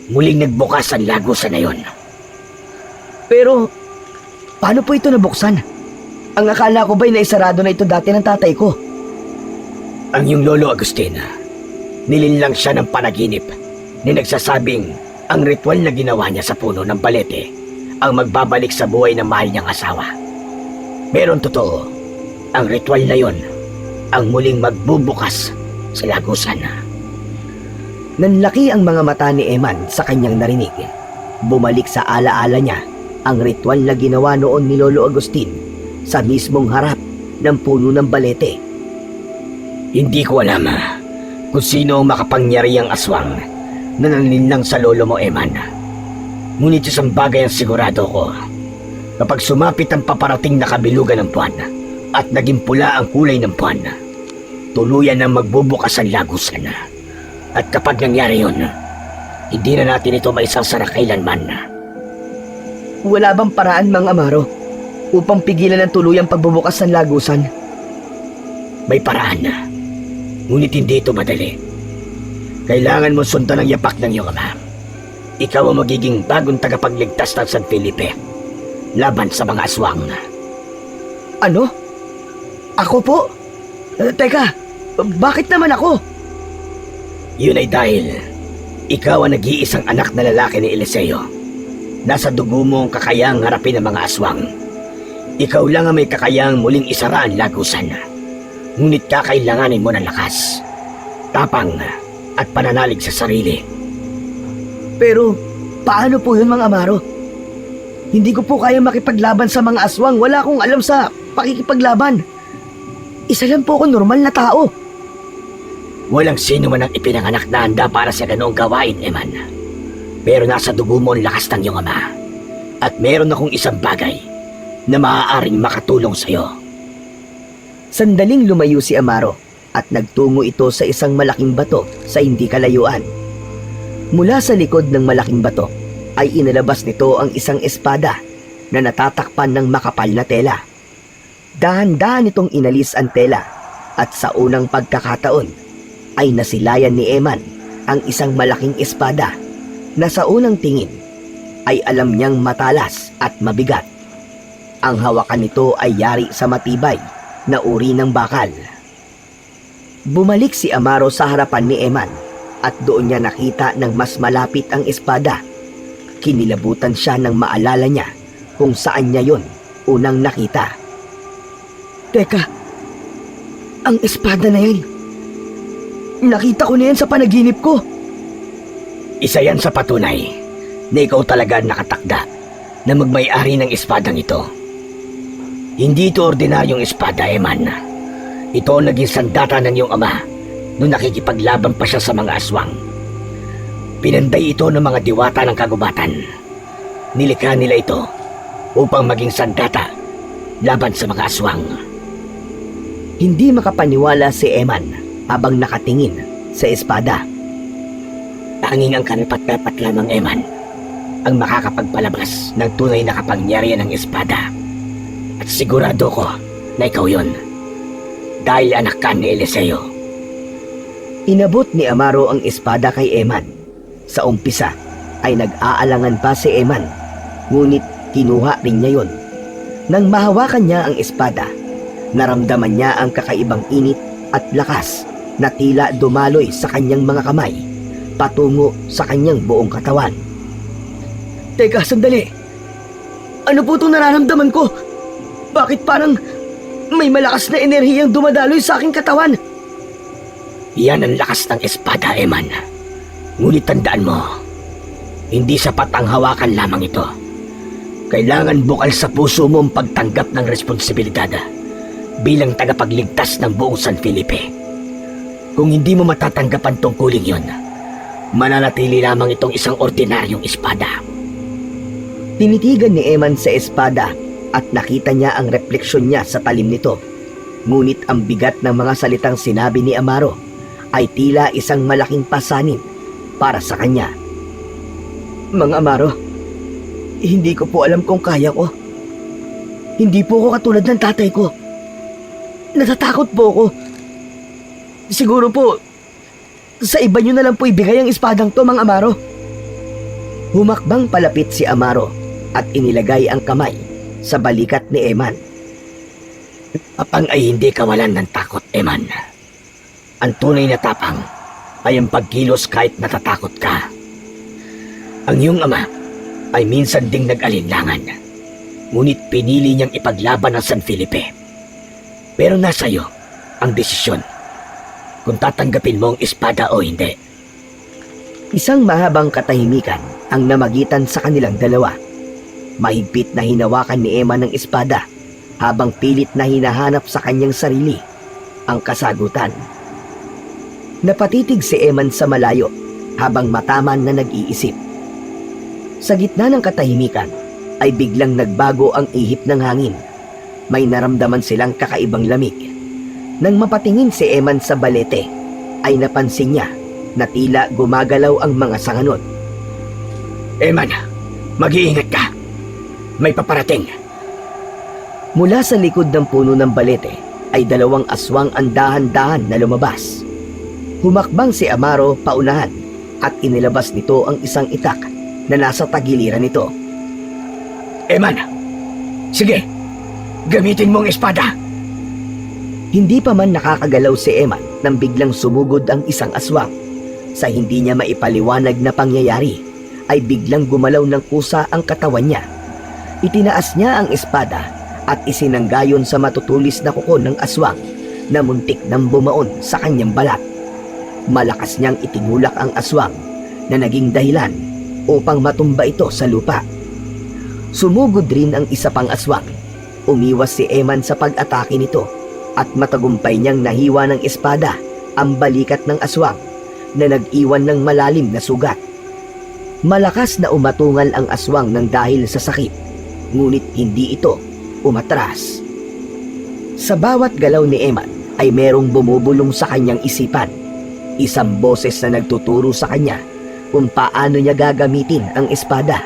muling nagbukas ang lagusan na yon. Pero, paano po ito nabuksan? Ang akala ko ba'y naisarado na ito dati ng tatay ko? Ang iyong lolo Agustin, nilinlang siya ng panaginip na nagsasabing ang ritual na ginawa niya sa puno ng balete ang magbabalik sa buhay ng mahal niyang asawa. Pero ang totoo, ang ritual na yon ang muling magbubukas sa lagusan. Nanlaki ang mga mata ni Eman sa kanyang narinig. Bumalik sa alaala niya ang ritual na ginawa noon ni Lolo Agustin sa mismong harap ng puno ng balete. Hindi ko alam kung sino ang makapangyarihang aswang na nanlinlang sa lolo mo, Eman. Ngunit isang bagay ang sigurado ko. Kapag sumapit ang paparating na kabilugan ng buwan at naging pula ang kulay ng buwan, tuluyan na magbubukas ang lagusan. At kapag nangyari yun, hindi na natin ito maisasara kailanman. Wala bang paraan, Mang Amaro, upang pigilan ng tuluyang pagbubukas ng lagusan? May paraan na, ngunit hindi ito madali. Kailangan mo sundan ang yapak ng iyong ama. Ikaw ang magiging bagong tagapagligtas ng San Felipe laban sa mga aswang. Ano? Ako po? Teka, bakit naman ako? Yun ay dahil ikaw ang nag-iisang anak na lalaki ni Eliseo. Nasa dugo mo ang kakayang harapin ang mga aswang. Ikaw lang ang may kakayang muling isara ang lagusan. Ngunit kakailanganin mo ng lakas, tapang at pananalig sa sarili. Pero, paano po yun, Mang Amaro? Hindi ko po kaya makipaglaban sa mga aswang. Wala akong alam sa pakikipaglaban. Isa lang po ako normal na tao. Walang sino man ang ipinanganak na handa para sa ganoong gawain, Eman. Pero nasa dugo mo ang lakas ng iyong ama. At meron akong isang bagay na maaaring makatulong sa'yo. Sandaling lumayo si Amaro at nagtungo ito sa isang malaking bato sa hindi kalayuan. Mula sa likod ng malaking bato ay inalabas nito ang isang espada na natatakpan ng makapal na tela. Dahan-dahan itong inalis ang tela at sa unang pagkakataon ay nasilayan ni Eman ang isang malaking espada na sa unang tingin ay alam niyang matalas at mabigat. Ang hawakan nito ay yari sa matibay na uri ng bakal. Bumalik si Amaro sa harapan ni Eman at doon niya nakita ng mas malapit ang espada. Kinilabutan siya nang maalala niya kung saan niya yon unang nakita. Teka, ang espada na yan, nakita ko na yan sa panaginip ko. Isa yan sa patunay na ikaw talaga nakatakda na magmay-ari ng espadang ito. Hindi ito ordinaryong espada, Eman. Ito ang naging sandata ng iyong ama nung nakikipaglaban pa siya sa mga aswang. Pinanday ito ng mga diwata ng kagubatan. Nilikha nila ito upang maging sandata laban sa mga aswang. Hindi makapaniwala si Eman habang nakatingin sa espada. Tanging ang karapat-dapat lamang, Eman, ang makakapagpalabas ng tunay na kapangyarihan ng espada. At sigurado ko na ikaw yun, dahil anak ka ni Eliseo. Inabot ni Amaro ang espada kay Eman. Sa umpisa ay nag-aalangan pa si Eman, ngunit kinuha rin niya yon. Nang mahawakan niya ang espada, naramdaman niya ang kakaibang init at lakas na tila dumaloy sa kanyang mga kamay patungo sa kanyang buong katawan. Teka, sandali. Ano po itong nararamdaman ko? Bakit parang may malakas na enerhiyang dumadaloy sa aking katawan? Yan ang lakas ng espada, Eman. Ngunit tandaan mo, hindi sapat ang hawakan lamang ito. Kailangan bukal sa puso mo ang pagtanggap ng responsibilidad bilang tagapagligtas ng buong San Felipe. Kung hindi mo matatanggap ang tungkuling yon, mananatili lamang itong isang ordinaryong espada. Tinitigan ni Eman sa espada at nakita niya ang refleksyon niya sa talim nito. Ngunit ang bigat ng mga salitang sinabi ni Amaro ay tila isang malaking pasanin para sa kanya. Mang Amaro, hindi ko po alam kung kaya ko. Hindi po ako katulad ng tatay ko. Natatakot po ako. Siguro po, sa iba niyo na lang po ibigay ang espadang to, Mang Amaro. Humakbang palapit si Amaro at inilagay ang kamay sa balikat ni Eman. Tapang ay hindi kawalan ng takot, Eman. Ang tunay na tapang ay ang pagkilos kahit natatakot ka. Ang iyong ama ay minsan ding nag-alinlangan, ngunit pinili niyang ipaglaban ang San Felipe. Pero nasa iyo ang desisyon kung tatanggapin mo ang espada o hindi. Isang mahabang katahimikan ang namagitan sa kanilang dalawa. Mahigpit na hinawakan ni Eman ng espada habang pilit na hinahanap sa kanyang sarili ang kasagutan. Napatitig si Eman sa malayo habang mataman na nag-iisip. Sa gitna ng katahimikan ay biglang nagbago ang ihip ng hangin. May naramdaman silang kakaibang lamig. Nang mapatingin si Eman sa balete, ay napansin niya na tila gumagalaw ang mga sanganod. Eman, mag-iingat ka. May paparating. Mula sa likod ng puno ng balete ay dalawang aswang ang dahan-dahan na lumabas. Humakbang si Amaro paunahan at inilabas nito ang isang itak na nasa tagiliran nito. Eman, sige, gamitin mo ang espada. Hindi pa man nakakagalaw si Eman nang biglang sumugod ang isang aswang. Sa hindi niya maipaliwanag na pangyayari, ay biglang gumalaw ng kusa ang katawan niya. Itinaas niya ang espada at isinanggayon sa matutulis na kuko ng aswang na muntik nang bumaon sa kanyang balat. Malakas niyang itinulak ang aswang na naging dahilan upang matumba ito sa lupa. Sumugod rin ang isa pang aswang. Umiwas si Eman sa pag-atake nito at matagumpay niyang nahiwa ng espada ang balikat ng aswang na nag-iwan ng malalim na sugat. Malakas na umatungal ang aswang ng dahil sa sakit, ngunit hindi ito umatras. Sa bawat galaw ni Eman ay merong bumubulong sa kanyang isipan. Isang boses na nagtuturo sa kanya kung paano niya gagamitin ang espada.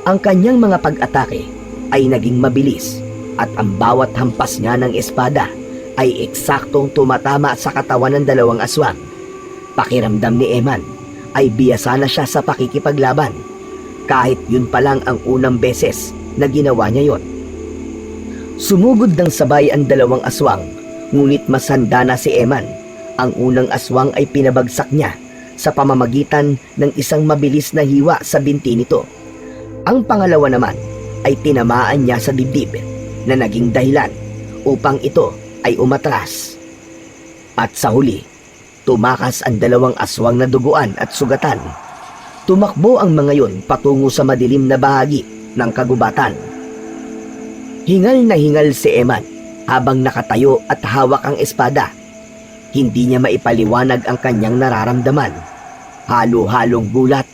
Ang kanyang mga pag-atake ay naging mabilis at ang bawat hampas niya ng espada ay eksaktong tumatama sa katawan ng dalawang aswang. Pakiramdam ni Eman ay biyasa na siya sa pakikipaglaban, kahit yun pa lang ang unang beses na ginawa niya yon. Sumugod ng sabay ang dalawang aswang, ngunit mas handa na si Eman. Ang unang aswang ay pinabagsak niya sa pamamagitan ng isang mabilis na hiwa sa binti nito. Ang pangalawa naman ay tinamaan niya sa dibdib na naging dahilan upang ito ay umatras. At sa huli, tumakas ang dalawang aswang na duguan at sugatan. Tumakbo ang mga yon patungo sa madilim na bahagi ng kagubatan. Hingal na hingal si Eman habang nakatayo at hawak ang espada. Hindi niya maipaliwanag ang kanyang nararamdaman. Halo-halong gulat,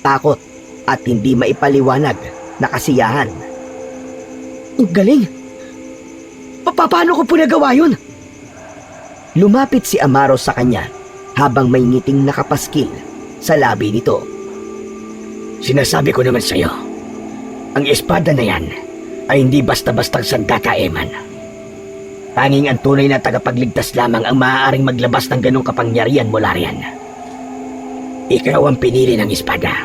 takot at hindi maipaliwanag na kasiyahan. Ang galing! Paano ko po nagawa yun? Lumapit si Amaro sa kanya habang may ngiting nakapaskil sa labi nito. Sinasabi ko naman sa'yo, ang espada na yan ay hindi basta-bastang sandata, Eman. Tanging ang tunay na tagapagligtas lamang ang maaaring maglabas ng ganong kapangyarihan mula riyan. Ikaw ang pinili ng espada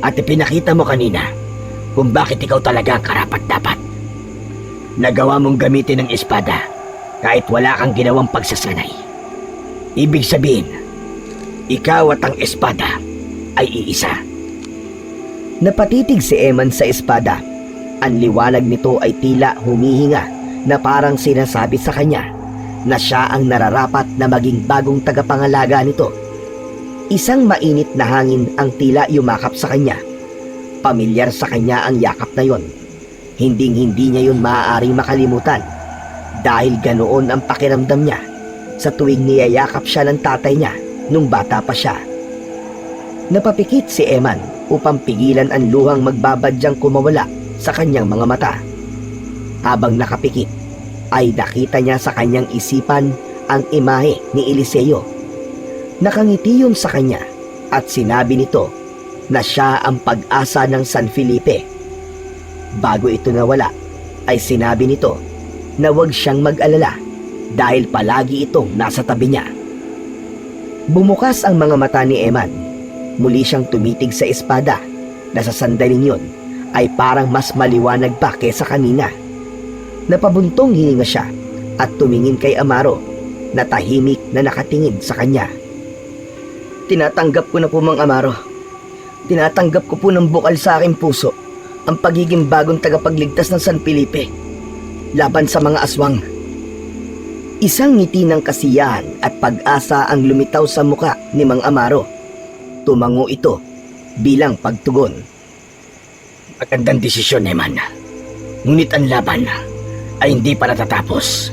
at ipinakita mo kanina kung bakit ikaw talaga ang karapat-dapat. Nagawa mong gamitin ng espada kahit wala kang ginawang pagsasanay. Ibig sabihin, ikaw at ang espada ay iisa. Napatitig si Eman sa espada. Ang liwanag nito ay tila humihinga na parang sinasabi sa kanya na siya ang nararapat na maging bagong tagapangalaga nito. Isang mainit na hangin ang tila yumakap sa kanya. Pamilyar sa kanya ang yakap na yon. Hinding-hindi niya yun maaaring makalimutan dahil ganoon ang pakiramdam niya sa tuwing niyayakap siya ng tatay niya nung bata pa siya. Napapikit si Eman upang pigilan ang luhang magbabadyang kumawala sa kanyang mga mata. Habang nakapikit, ay nakita niya sa kanyang isipan ang imahe ni Eliseo. Nakangiti yun sa kanya at sinabi nito na siya ang pag-asa ng San Felipe. Bago ito nawala, ay sinabi nito na huwag siyang mag-alala dahil palagi itong nasa tabi niya. Bumukas ang mga mata ni Eman. Muli siyang tumitig sa espada na sa sandaling yun ay parang mas maliwanag pa kesa kanina. Napabuntong hininga siya at tumingin kay Amaro na tahimik na nakatingin sa kanya. Tinatanggap ko na po, Mang Amaro. Tinatanggap ko po ng bukal sa aking puso ang pagiging bagong tagapagligtas ng San Felipe laban sa mga aswang. Isang ngiti ng kasiyahan at pag-asa ang lumitaw sa muka ni Mang Amaro. tumango ito bilang pagtugon. Magandang desisyon, Eman. Ngunit ang laban ay hindi pa natatapos.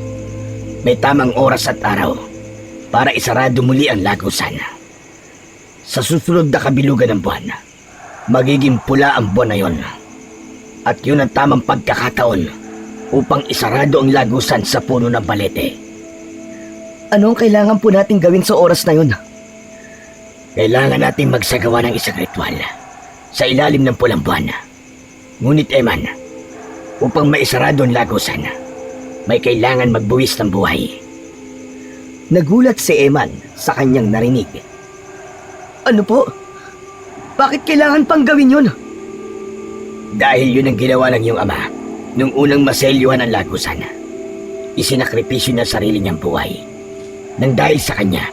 May tamang oras at araw para isarado muli ang lagusan. Sa susunod na kabilugan ng buwan, magiging pula ang buwan na yon. At yun ang tamang pagkakataon upang isarado ang lagusan sa puno ng balete. Ano ang kailangan po nating gawin sa oras na yun? Kailangan nating magsagawa ng isang ritual sa ilalim ng pulang buwan. Ngunit, Eman, upang maisarado ang lagusan, may kailangan magbuwis ng buhay. Nagulat si Eman sa kanyang narinig. Ano po? Bakit kailangan pang gawin yun? Dahil yun ang ginawa ng iyong ama nung unang maselyuhan ang lagusan. Isinakripisyo niya sarili niyang buhay. Nang dahil sa kanya,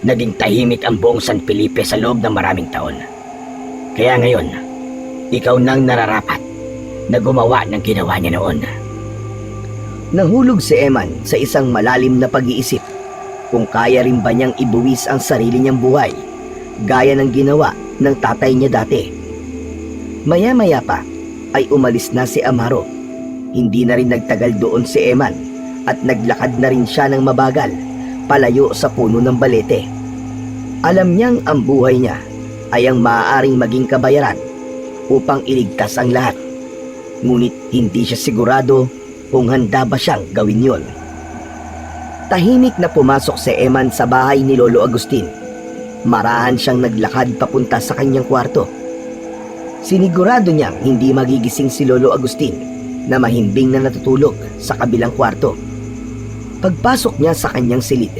naging tahimik ang buong San Felipe sa loob ng maraming taon. Kaya ngayon, ikaw nang nararapat na gumawa ng ginawa niya noon. Nahulog si Eman sa isang malalim na pag-iisip kung kaya rin ba niyang ibuwis ang sarili niyang buhay gaya ng ginawa ng tatay niya dati. Maya-maya pa ay umalis na si Amaro. Hindi na rin nagtagal doon si Eman at naglakad na rin siya ng mabagal palayo sa puno ng balete. Alam niyang ang buhay niya ay ang maaaring maging kabayaran upang iligtas ang lahat. Ngunit hindi siya sigurado kung handa ba siyang gawin yon. Tahimik na pumasok si Eman sa bahay ni Lolo Agustin. Marahan siyang naglakad papunta sa kanyang kwarto. Sinigurado niyang hindi magigising si Lolo Agustin na mahimbing na natutulog sa kabilang kwarto. Pagpasok niya sa kanyang silid,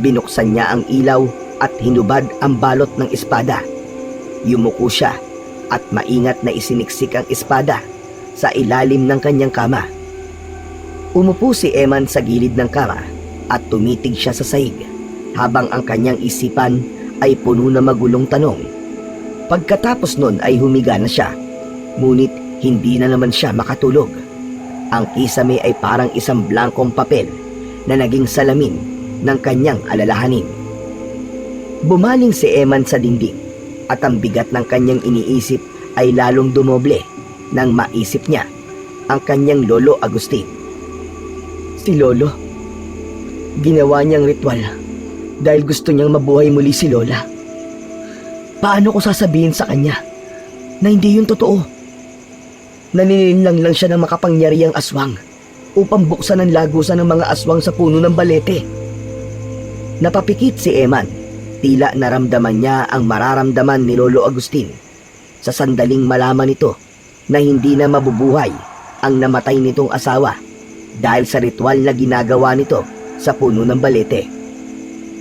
binuksan niya ang ilaw at hinubad ang balot ng espada. Yumuko siya at maingat na isiniksik ang espada sa ilalim ng kanyang kama. Umupo si Eman sa gilid ng kama at tumitig siya sa sahig habang ang kanyang isipan ay puno na magulong tanong. Pagkatapos nun ay humiga na siya, ngunit hindi na naman siya makatulog. Ang kisame ay parang isang blankong papel na naging salamin ng kanyang alalahanin. Bumaling si Eman sa dingding at ang bigat ng kanyang iniisip ay lalong dumoble nang maisip niya ang kanyang Lolo Agustin. Si Lolo, ginawa niyang ritual dahil gusto niyang mabuhay muli si Lola. Paano ko sasabihin sa kanya na hindi yun totoo? Naninilang lang siya ng makapangyarihang aswang upang buksan ang lagusan ng mga aswang sa puno ng balete. Napapikit si Eman, tila naramdaman niya ang mararamdaman ni Lolo Agustin sa sandaling malaman nito na hindi na mabubuhay ang namatay nitong asawa dahil sa ritual na ginagawa nito sa puno ng balete.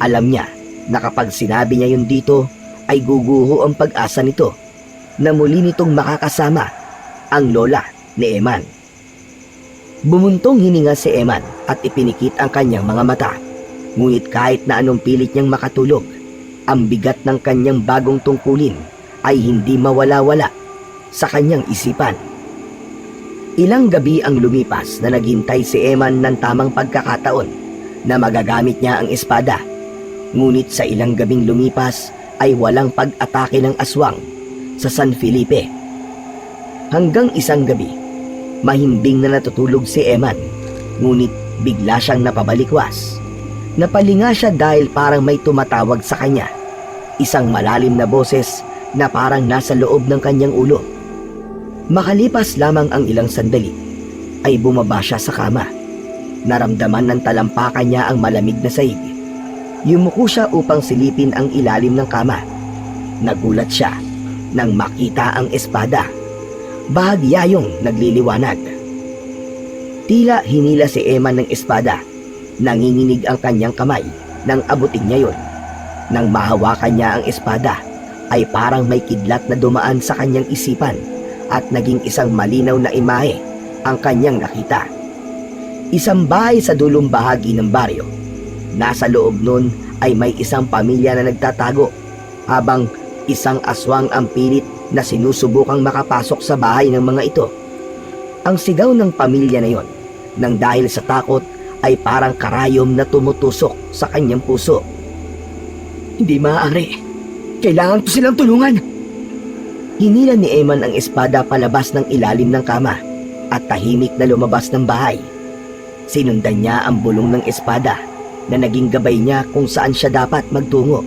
Alam niya na kapag sinabi niya yun dito ay guguho ang pag-asa nito na muli nitong makakasama ang lola ni Eman. Bumuntong hininga si Eman at ipinikit ang kanyang mga mata. Ngunit kahit na anong pilit niyang makatulog, ang bigat ng kanyang bagong tungkulin ay hindi mawala-wala sa kanyang isipan. Ilang gabi ang lumipas na naghintay si Eman ng tamang pagkakataon na magagamit niya ang espada. Ngunit sa ilang gabing lumipas ay walang pag-atake ng aswang sa San Felipe. Hanggang isang gabi, mahimbing na natutulog si Eman, ngunit bigla siyang napabalikwas. Napalinga siya dahil parang may tumatawag sa kanya. Isang malalim na boses na parang nasa loob ng kanyang ulo. Makalipas lamang ang ilang sandali, ay bumaba siya sa kama. Naramdaman ng talampakan niya ang malamig na sahig. Yumuko siya upang silipin ang ilalim ng kama. Nagulat siya nang makita ang espada. Bahagyayong nagliliwanag. Tila hinila si Eman ng espada. Nanginginig ang kanyang kamay nang abutin niya yon. Nang mahawakan niya ang espada, ay parang may kidlat na dumaan sa kanyang isipan at naging isang malinaw na imahe ang kanyang nakita. Isang bahay sa dulong bahagi ng baryo. Nasa loob nun ay may isang pamilya na nagtatago habang isang aswang ang pilit na sinusubukang makapasok sa bahay ng mga ito. Ang sigaw ng pamilya na yon, nang dahil sa takot, ay parang karayom na tumutusok sa kanyang puso. Hindi maaari. kailangan ko silang tulungan. Hinila ni Eman ang espada palabas ng ilalim ng kama at tahimik na lumabas ng bahay. Sinundan niya ang bulong ng espada na naging gabay niya kung saan siya dapat magtungo.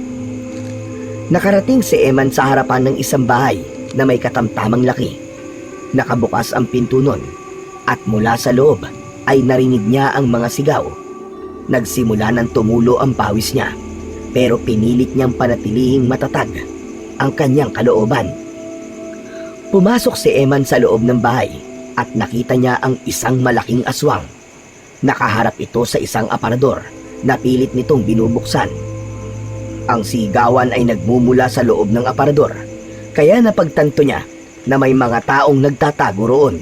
Nakarating si Eman sa harapan ng isang bahay na may katamtamang laki. Nakabukas ang pinto nun at mula sa loob ay narinig niya ang mga sigaw. Nagsimula ng tumulo ang pawis niya, pero pinilit niyang panatilihing matatag ang kanyang kalooban. Pumasok si Eman sa loob ng bahay at nakita niya ang isang malaking aswang. Nakaharap ito sa isang aparador na pilit nitong binubuksan. Ang sigawan ay nagmumula sa loob ng aparador, kaya napagtanto niya na may mga taong nagtatago roon.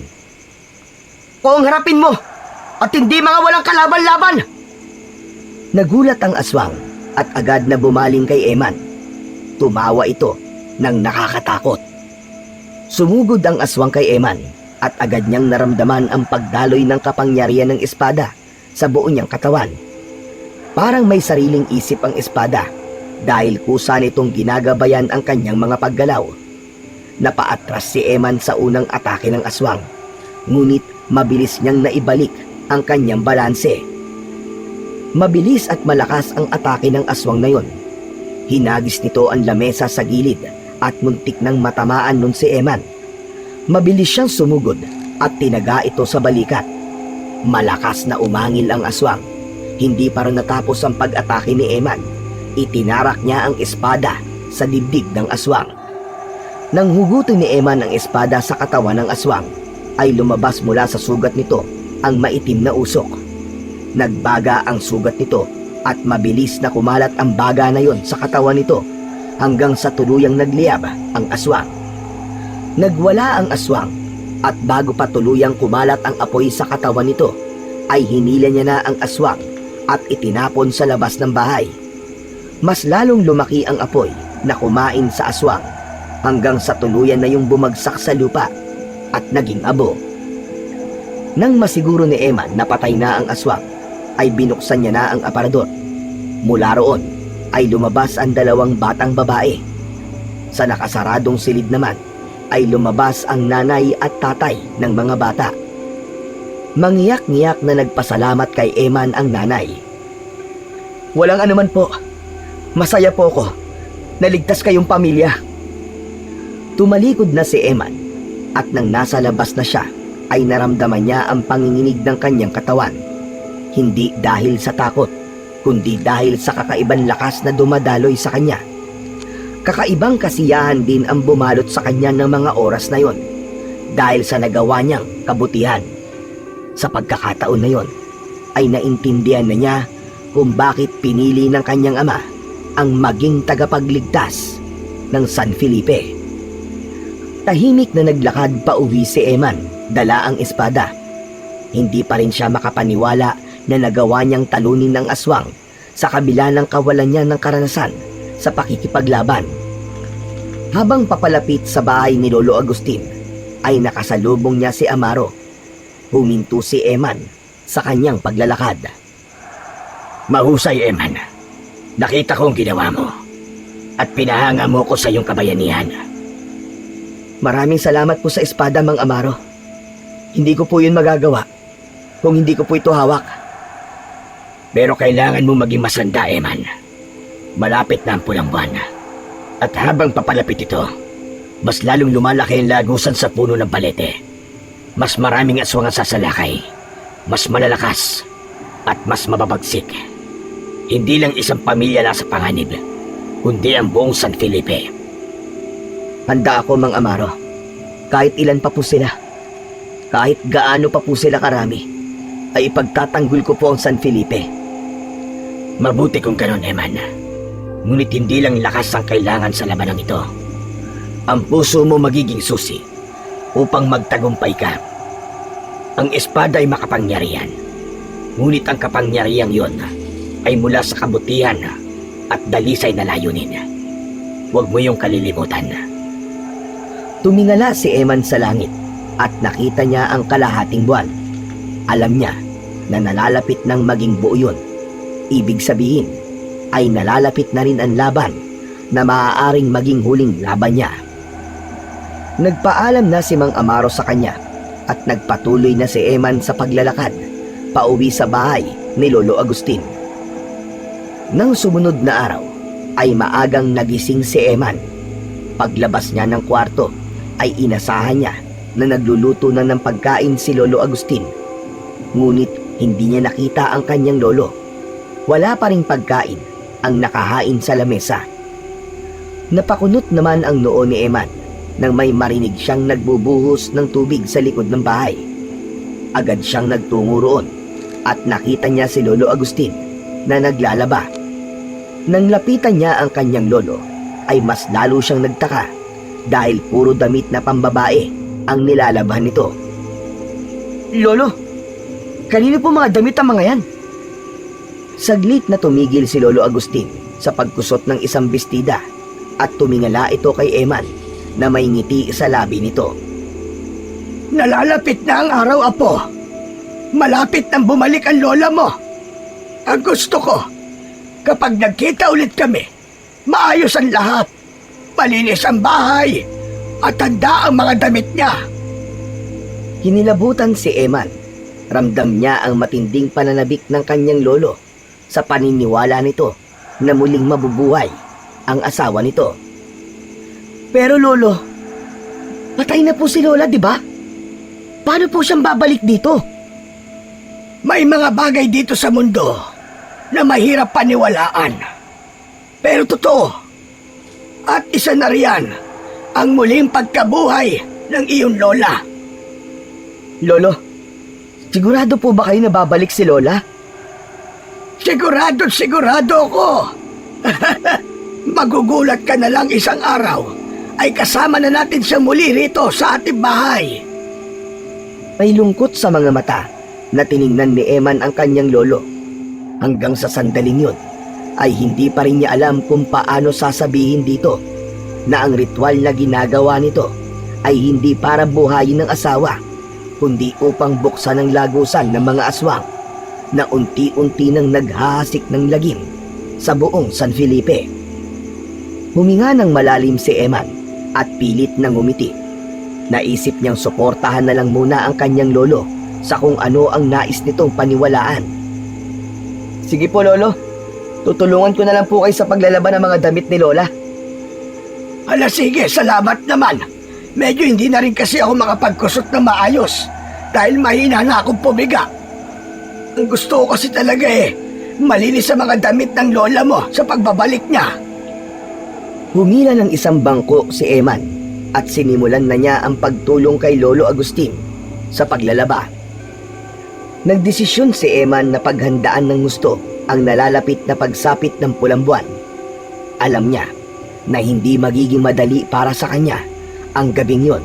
Kung harapin mo at hindi mga walang kalaban-laban! Nagulat ang aswang at agad na bumaling kay Eman. Tumawa ito nang nakakatakot. Sumugod ang aswang kay Eman at agad niyang naramdaman ang pagdaloy ng kapangyarihan ng espada sa buo niyang katawan. Parang may sariling isip ang espada dahil kusa nitong ginagabayan ang kanyang mga paggalaw. Napaatras si Eman sa unang atake ng aswang, ngunit mabilis niyang naibalik ang kanyang balanse. Mabilis at malakas ang atake ng aswang na yon. Hinagis nito ang lamesa sa gilid at muntik nang matamaan nun si Eman. Mabilis siyang sumugod at tinaga ito sa balikat. Malakas na umangil ang aswang. Hindi pa rin natapos ang pag-atake ni Eman. Itinarak niya ang espada sa dibdib ng aswang. Nang hugutin ni Eman ang espada sa katawan ng aswang, ay lumabas mula sa sugat nito ang maitim na usok. Nagbaga ang sugat nito at mabilis na kumalat ang baga na yon sa katawan nito hanggang sa tuluyang nagliyab ang aswang. Nagwala ang aswang at bago pa tuluyang kumalat ang apoy sa katawan nito, ay hinila niya na ang aswang at itinapon sa labas ng bahay. Mas lalong lumaki ang apoy na kumain sa aswang hanggang sa tuluyan na yung bumagsak sa lupa at naging abo. Nang masiguro ni Eman na patay na ang aswang, ay binuksan niya na ang aparador. Mula roon ay lumabas ang dalawang batang babae. Sa nakasaradong silid naman ay lumabas ang nanay at tatay ng mga bata. Mangiyak-ngiyak na nagpasalamat kay Eman ang nanay. Walang anuman po. Masaya po ko. Naligtas kayong pamilya. Tumalikod na si Eman at nang nasa labas na siya ay naramdaman niya ang panginginig ng kanyang katawan. Hindi dahil sa takot, kundi dahil sa kakaibang lakas na dumadaloy sa kanya. Kakaibang kasiyahan din ang bumalot sa kanya ng mga oras na yon dahil sa nagawa niyang kabutihan. Sa pagkakataon na yon ay naintindihan na niya kung bakit pinili ng kanyang ama ang maging tagapagligtas ng San Felipe. Tahimik na naglakad pa uwi si Eman, dala ang espada. Hindi pa rin siya makapaniwala na nagawa niyang talunin ng aswang sa kabila ng kawalan niya ng karanasan sa pakikipaglaban. Habang papalapit sa bahay ni Lolo Agustin, ay nakasalubong niya si Amaro. Huminto si Eman sa kanyang paglalakad. Mahusay, Eman. Nakita ko ang ginawa mo at pinahanga mo ko sa iyong kabayanihan. Maraming salamat po sa espada, Mang Amaro. Hindi ko po yun magagawa kung hindi ko po ito hawak. Pero kailangan mo maging masanda, Eman. Malapit na ang pulang buwan. At habang papalapit ito, mas lalong lumalaki ang lagusan sa puno ng balete. Mas maraming aswang ang sasalakay, mas malalakas, at mas mababagsik. Hindi lang isang pamilya nasa panganib, kundi ang buong San Felipe. Handa ako, Mang Amaro. Kahit ilan pa po sila, kahit gaano pa po sila karami, ay ipagtatanggol ko po ang San Felipe. Mabuti kung ganon, Eman. Ngunit hindi lang lakas ang kailangan sa labanang ito. Ang puso mo magiging susi upang magtagumpay ka. Ang espada ay makapangyarihan, ngunit ang kapangyarihang yon ay mula sa kabutihan at dalisay na layunin. Huwag mo yung kalilimutan. Tumingala si Eman sa langit at nakita niya ang kalahating buwan. Alam niya na nalalapit ng maging buo yun. Ibig sabihin ay nalalapit na rin ang laban na maaaring maging huling laban niya. Nagpaalam na si Mang Amaro sa kanya at nagpatuloy na si Eman sa paglalakad pauwi sa bahay ni Lolo Agustin. Nang sumunod na araw ay maagang nagising si Eman. Paglabas niya ng kwarto ay inasahan niya na nagluluto na ng pagkain si Lolo Agustin. Ngunit hindi niya nakita ang kanyang lolo. Wala pa ring pagkain ang nakahain sa lamesa. Napakunot naman ang noo ni Eman nang may marinig siyang nagbubuhos ng tubig sa likod ng bahay. Agad siyang nagtungo roon at nakita niya si Lolo Agustin na naglalaba. Nang lapitan niya ang kanyang lolo ay mas lalo siyang nagtaka dahil puro damit na pambabae ang nilalaban nito. "Lolo, kanino po mga damit ang mga yan?" Saglit na tumigil si Lolo Agustin sa pagkusot ng isang bestida at tumingala ito kay Eman na may ngiti sa labi nito. Nalalapit na ang araw, Apo. Malapit nang bumalik ang lola mo. Ang gusto ko, kapag nagkita ulit kami, maayos ang lahat. Malinis ang bahay at handa ang mga damit niya. Hinilabutan si Eman. Ramdam niya ang matinding pananabik ng kanyang lolo sa paniniwala nito na muling mabubuhay ang asawa nito. "Pero lolo, patay na po si lola, di ba? Paano po siyang babalik dito?" May mga bagay dito sa mundo na mahirap paniwalaan. Pero totoo. At isa na riyan ang muling pagkabuhay ng iyong lola. "Lolo, sigurado po ba kayo na babalik si lola?" Sigurado ako. Magugulat ka na lang isang araw ay kasama na natin siya muli rito sa ating bahay. May lungkot sa mga mata na tiningnan ni Eman ang kanyang lolo. Hanggang sa sandaling yun ay hindi pa rin niya alam kung paano sasabihin dito na ang ritual na ginagawa nito ay hindi para buhayin ng asawa, kundi upang buksan ang lagusan ng mga aswang na unti-unti nang naghahasik ng lagim sa buong San Felipe. Huminga ng malalim si Eman at pilit nang ngumiti. Naisip niyang suportahan na lang muna ang kanyang lolo sa kung ano ang nais nitong paniwalaan. "Sige po, lolo. Tutulungan ko na lang po kayo sa paglalaban ng mga damit ni lola." Ala sige, salamat naman. Medyo hindi na rin kasi ako makapagkusot na maayos dahil mahina na akong pumiga. Ang gusto ko kasi talaga malinis sa mga damit ng lola mo sa pagbabalik niya. Humila ng isang bangko si Eman at sinimulan na niya ang pagtulong kay Lolo Agustin sa paglalaba. Nagdesisyon si Eman na paghandaan ng gusto ang nalalapit na pagsapit ng pulang buwan. Alam niya na hindi magiging madali para sa kanya ang gabing yon,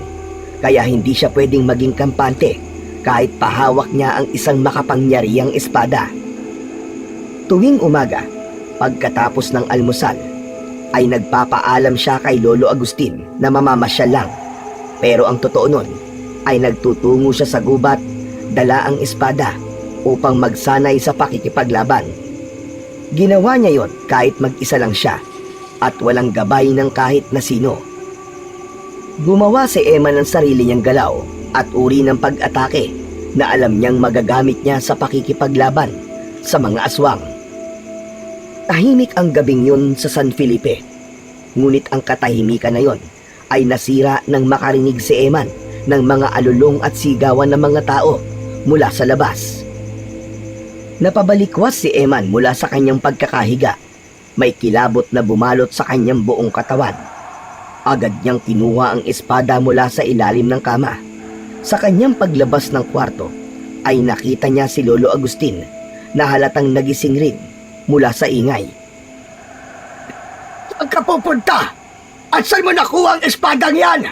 kaya hindi siya pwedeng maging kampante kahit pahawak niya ang isang makapangyarihang espada. Tuwing umaga, pagkatapos ng almusal, ay nagpapaalam siya kay Lolo Agustin na mamamasyal lang. Pero ang totoo nun ay nagtutungo siya sa gubat, dala ang espada upang magsanay sa pakikipaglaban. Ginawa niya yon kahit mag-isa lang siya at walang gabay ng kahit na sino. Gumawa si Eman ng sarili niyang galaw at uri ng pag-atake na alam niyang magagamit niya sa pakikipaglaban sa mga aswang. Tahimik ang gabing yun sa San Felipe. Ngunit ang katahimikan na yon ay nasira nang makarinig si Eman ng mga alulong at sigawan ng mga tao mula sa labas. Napabalikwas si Eman mula sa kanyang pagkakahiga. May kilabot na bumalot sa kanyang buong katawan. Agad niyang kinuha ang espada mula sa ilalim ng kama. Sa kanyang paglabas ng kwarto ay nakita niya si Lolo Agustin na halatang nagising rin mula sa ingay. Saan ka pupunta? At saan mo nakuha ang espadang yan?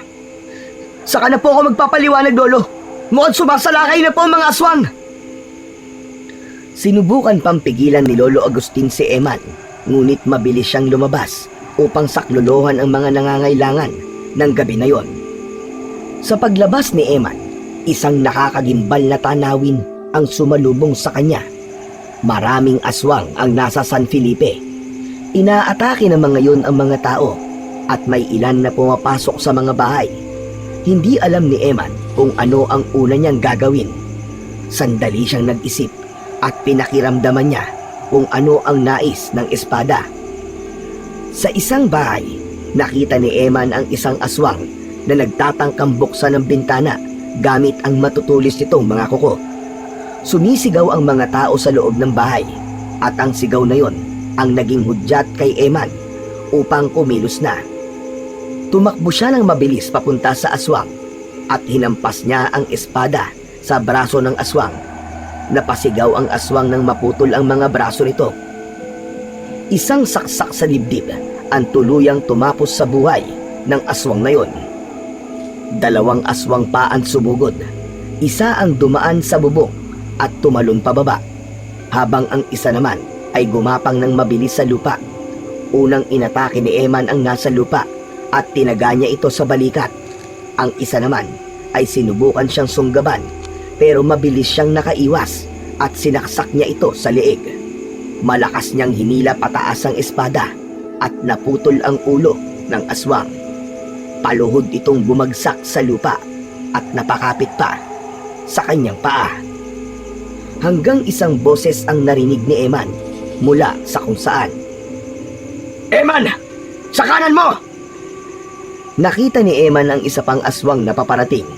"Saka na po ako magpapaliwanag, Lolo. Mukhang sumasalakay na po ang mga aswang." Sinubukan pang pigilan ni Lolo Agustin si Eman, ngunit mabilis siyang lumabas upang saklolohan ang mga nangangailangan ng gabi na yon. Sa paglabas ni Eman, isang nakakagimbal na tanawin ang sumalubong sa kanya. Maraming aswang ang nasa San Felipe. Inaatake ng mga yon ang mga tao at may ilan na pumapasok sa mga bahay. Hindi alam ni Eman kung ano ang una niyang gagawin. Sandali siyang nag-isip at pinakiramdaman niya kung ano ang nais ng espada. Sa isang bahay, nakita ni Eman ang isang aswang na nagtatangkang buksan ng bintana gamit ang matutulis nitong mga kuko. Sumisigaw ang mga tao sa loob ng bahay at ang sigaw na yon ang naging hudyat kay Eman upang kumilos na. Tumakbo siya ng mabilis papunta sa aswang at hinampas niya ang espada sa braso ng aswang. Napasigaw ang aswang nang maputol ang mga braso nito. Isang saksak sa dibdib ang tuluyang tumapos sa buhay ng aswang na yon. Dalawang aswang pa ang sumugod. Isa ang dumaan sa bubong at tumalon pababa, habang ang isa naman ay gumapang ng mabilis sa lupa. Unang inatake ni Eman ang nasa lupa at tinaga niya ito sa balikat. Ang isa naman ay sinubukan siyang sunggaban pero mabilis siyang nakaiwas at sinaksak niya ito sa leeg. Malakas niyang hinila pataas ang espada at naputol ang ulo ng aswang. Paluhod itong bumagsak sa lupa at napakapit pa sa kanyang paa. Hanggang isang boses ang narinig ni Eman mula sa kung saan. Eman! Sa kanan mo! Nakita ni Eman ang isa pang aswang na paparating.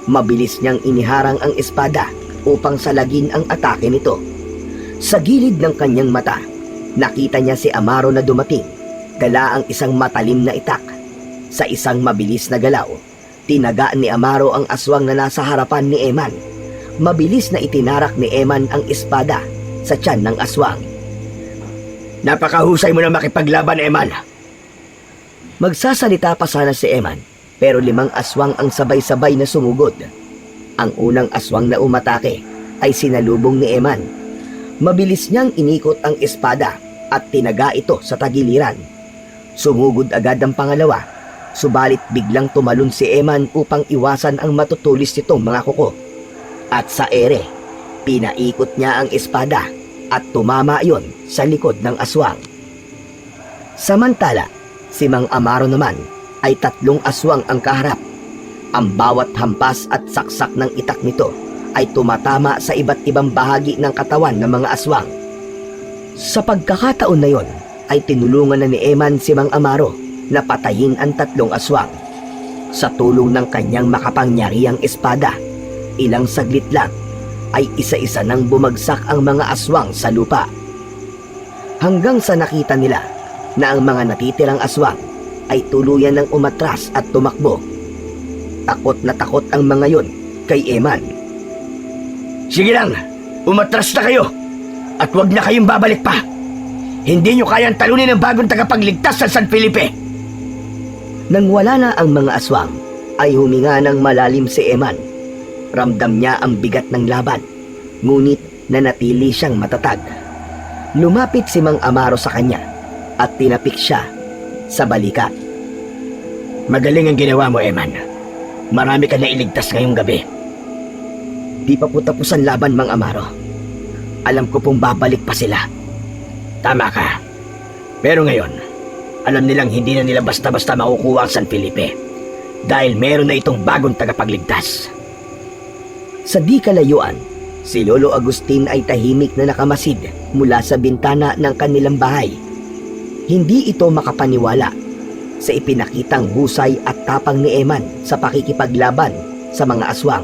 Mabilis niyang iniharang ang espada upang salagin ang atake nito. Sa gilid ng kanyang mata, nakita niya si Amaro na dumating, dala ang isang matalim na itak. Sa isang mabilis na galaw, tinaga ni Amaro ang aswang na nasa harapan ni Eman. Mabilis na itinarak ni Eman ang espada sa tiyan ng aswang. Napakahusay mo na makipaglaban, Eman. Magsasalita pa sana si Eman, pero 5 aswang ang sabay-sabay na sumugod. Ang unang aswang na umatake ay sinalubong ni Eman. Mabilis niyang inikot ang espada at tinaga ito sa tagiliran. Sumugod agad ang pangalawa, subalit biglang tumalon si Eman upang iwasan ang matutulis nitong mga kuko. At sa ere, pinaikot niya ang espada at tumama iyon sa likod ng aswang. Samantala, si Mang Amaro naman ay 3 aswang ang kaharap. Ang bawat hampas at saksak ng itak nito ay tumatama sa iba't ibang bahagi ng katawan ng mga aswang. Sa pagkakataon na yon, ay tinulungan na ni Eman si Mang Amaro na patayin ang 3 aswang. Sa tulong ng kanyang makapangyarihang espada, ilang saglit lang ay isa-isa nang bumagsak ang mga aswang sa lupa. Hanggang sa nakita nila na ang mga natitirang aswang ay tuluyan ng umatras at tumakbo. Takot na takot ang mga yon kay Eman. Sige lang, umatras na kayo at huwag na kayong babalik pa. Hindi nyo kayang talunin ang bagong tagapagligtas sa San Felipe. Nang wala na ang mga aswang, ay huminga ng malalim si Eman. Ramdam niya ang bigat ng laban, ngunit nanatili siyang matatag. Lumapit si Mang Amaro sa kanya at tinapik siya sa balikat. Magaling ang ginawa mo, Eman. Marami ka na iligtas ngayong gabi. Di pa po tapos ang laban, Mang Amaro. Alam ko pong babalik pa sila. Tama ka. Pero ngayon, alam nilang hindi na nila basta-basta makukuha ang San Felipe dahil meron na itong bagong tagapagligtas. Sa di kalayuan, si Lolo Agustin ay tahimik na nakamasid mula sa bintana ng kanilang bahay. Hindi ito makapaniwala sa ipinakitang husay at tapang ni Eman sa pakikipaglaban sa mga aswang.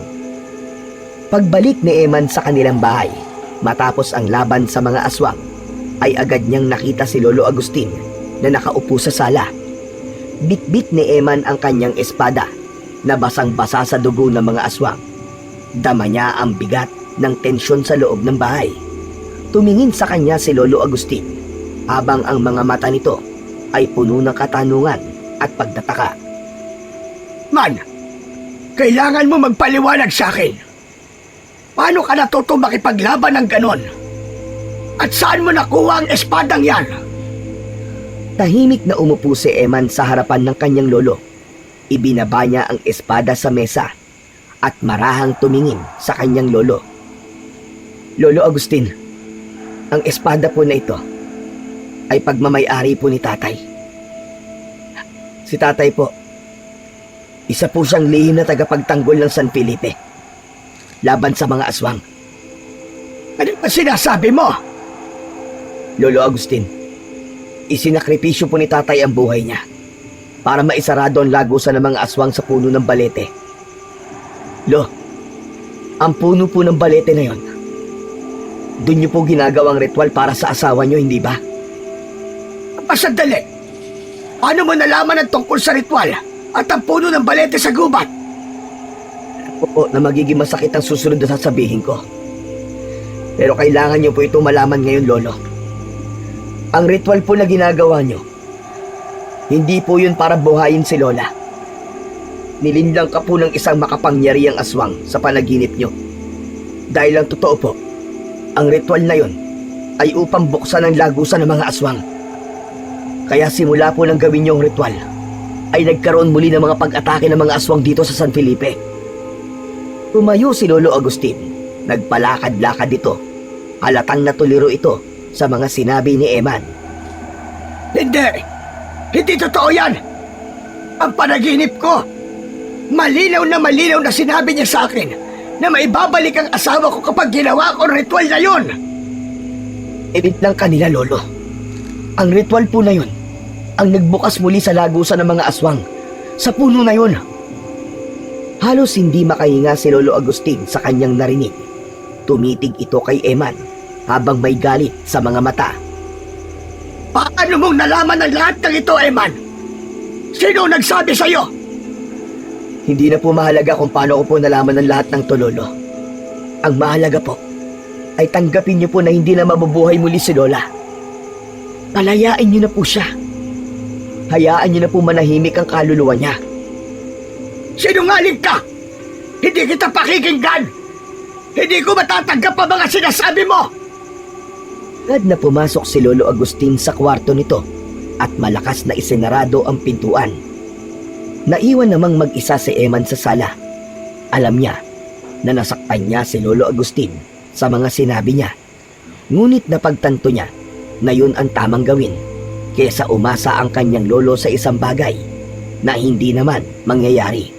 Pagbalik ni Eman sa kanilang bahay, matapos ang laban sa mga aswang, ay agad niyang nakita si Lolo Agustin na nakaupo sa sala. Bitbit ni Eman ang kanyang espada na basang-basa sa dugo ng mga aswang. Dama niya ang bigat ng tensyon sa loob ng bahay. Tumingin sa kanya si Lolo Agustin habang ang mga mata nito ay puno ng katanungan at pagtataka. Man, kailangan mo magpaliwanag sa akin. Paano ka natuto makipaglaban ng ganon? At saan mo nakuha ang espadang yan? Tahimik na umupo si Eman sa harapan ng kanyang lolo. Ibinaba niya ang espada sa mesa at marahang tumingin sa kanyang lolo. Lolo Agustin, ang espada po na ito ay pagmamay-ari po ni tatay. Si tatay po, isa po siyang lihim na tagapagtanggol ng San Felipe laban sa mga aswang. Ano ba sinasabi mo? Lolo Agustin, isinakripisyo po ni tatay ang buhay niya para maisarado ang lagusan ng mga aswang sa puno ng balete. Lo, ang puno po ng balete na yon, doon niyo po ginagawang ritual para sa asawa niyo, hindi ba? Sandali. Paano mo nalaman ang tungkol sa ritual at ang puno ng balete sa gubat? Oo, na magiging masakit ang susunod na sasabihin ko. Pero kailangan niyo po ito malaman ngayon, Lolo. Ang ritual po na ginagawa niyo, hindi po yun para buhayin si Lola. Nilinlang ka po ng isang makapangyarihang aswang sa panaginip niyo. Dahil ang totoo po, ang ritual na yun ay upang buksan ang lagusan ng mga aswang. Kaya simula po ng gawin niyong ritual, ay nagkaroon muli ng mga pag-atake ng mga aswang dito sa San Felipe. Tumayo si Lolo Agustin, nagpalakad-lakad dito. Halatang natuliro ito sa mga sinabi ni Eman. Hindi! Hindi totoo yan! Ang panaginip ko, malinaw na sinabi niya sa akin na maibabalik ang asawa ko kapag ginawa ko ang ritual na yun! Edit lang kanila, Lolo. Ang ritual po na yun ang nagbukas muli sa lagusan ng mga aswang sa puno na yun. Halos hindi makahinga si Lolo Agustin sa kanyang narinig. Tumitig ito kay Eman habang may galit sa mga mata. Paano mong nalaman ang lahat ng ito, Eman? Sino nagsabi sa'yo? Hindi na po mahalaga kung paano ko po nalaman ang lahat ng to, Lolo. Ang mahalaga po ay tanggapin niyo po na hindi na mabubuhay muli si Lola. Palayain niyo na po siya. Hayaan niyo na po manahimik ang kaluluwa niya. Sinungaling ka! Hindi kita pakikinggan! Hindi ko matatanggap ang mga sinasabi mo! Agad na pumasok si Lolo Agustin sa kwarto nito at malakas na isinarado ang pintuan. Naiwan namang mag-isa si Eman sa sala. Alam niya na nasaktan niya si Lolo Agustin sa mga sinabi niya. Ngunit napagtanto niya na yun ang tamang gawin kesa umasa ang kanyang lolo sa isang bagay na hindi naman mangyayari.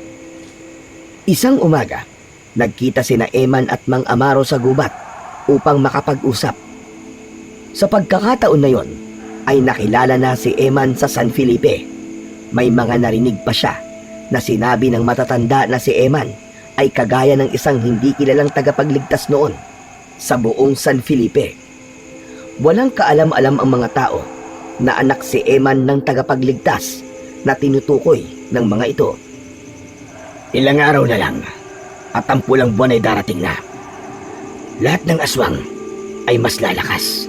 Isang umaga, nagkita sina Eman at Mang Amaro sa gubat upang makapag-usap. Sa pagkakataon na yon, ay nakilala na si Eman sa San Felipe. May mga narinig pa siya na sinabi ng matatanda na si Eman ay kagaya ng isang hindi kilalang tagapagligtas noon sa buong San Felipe. Walang kaalam-alam ang mga tao na anak si Eman ng tagapagligtas na tinutukoy ng mga ito. Ilang araw na lang at ang pulang buwan ay darating na. Lahat ng aswang ay mas lalakas.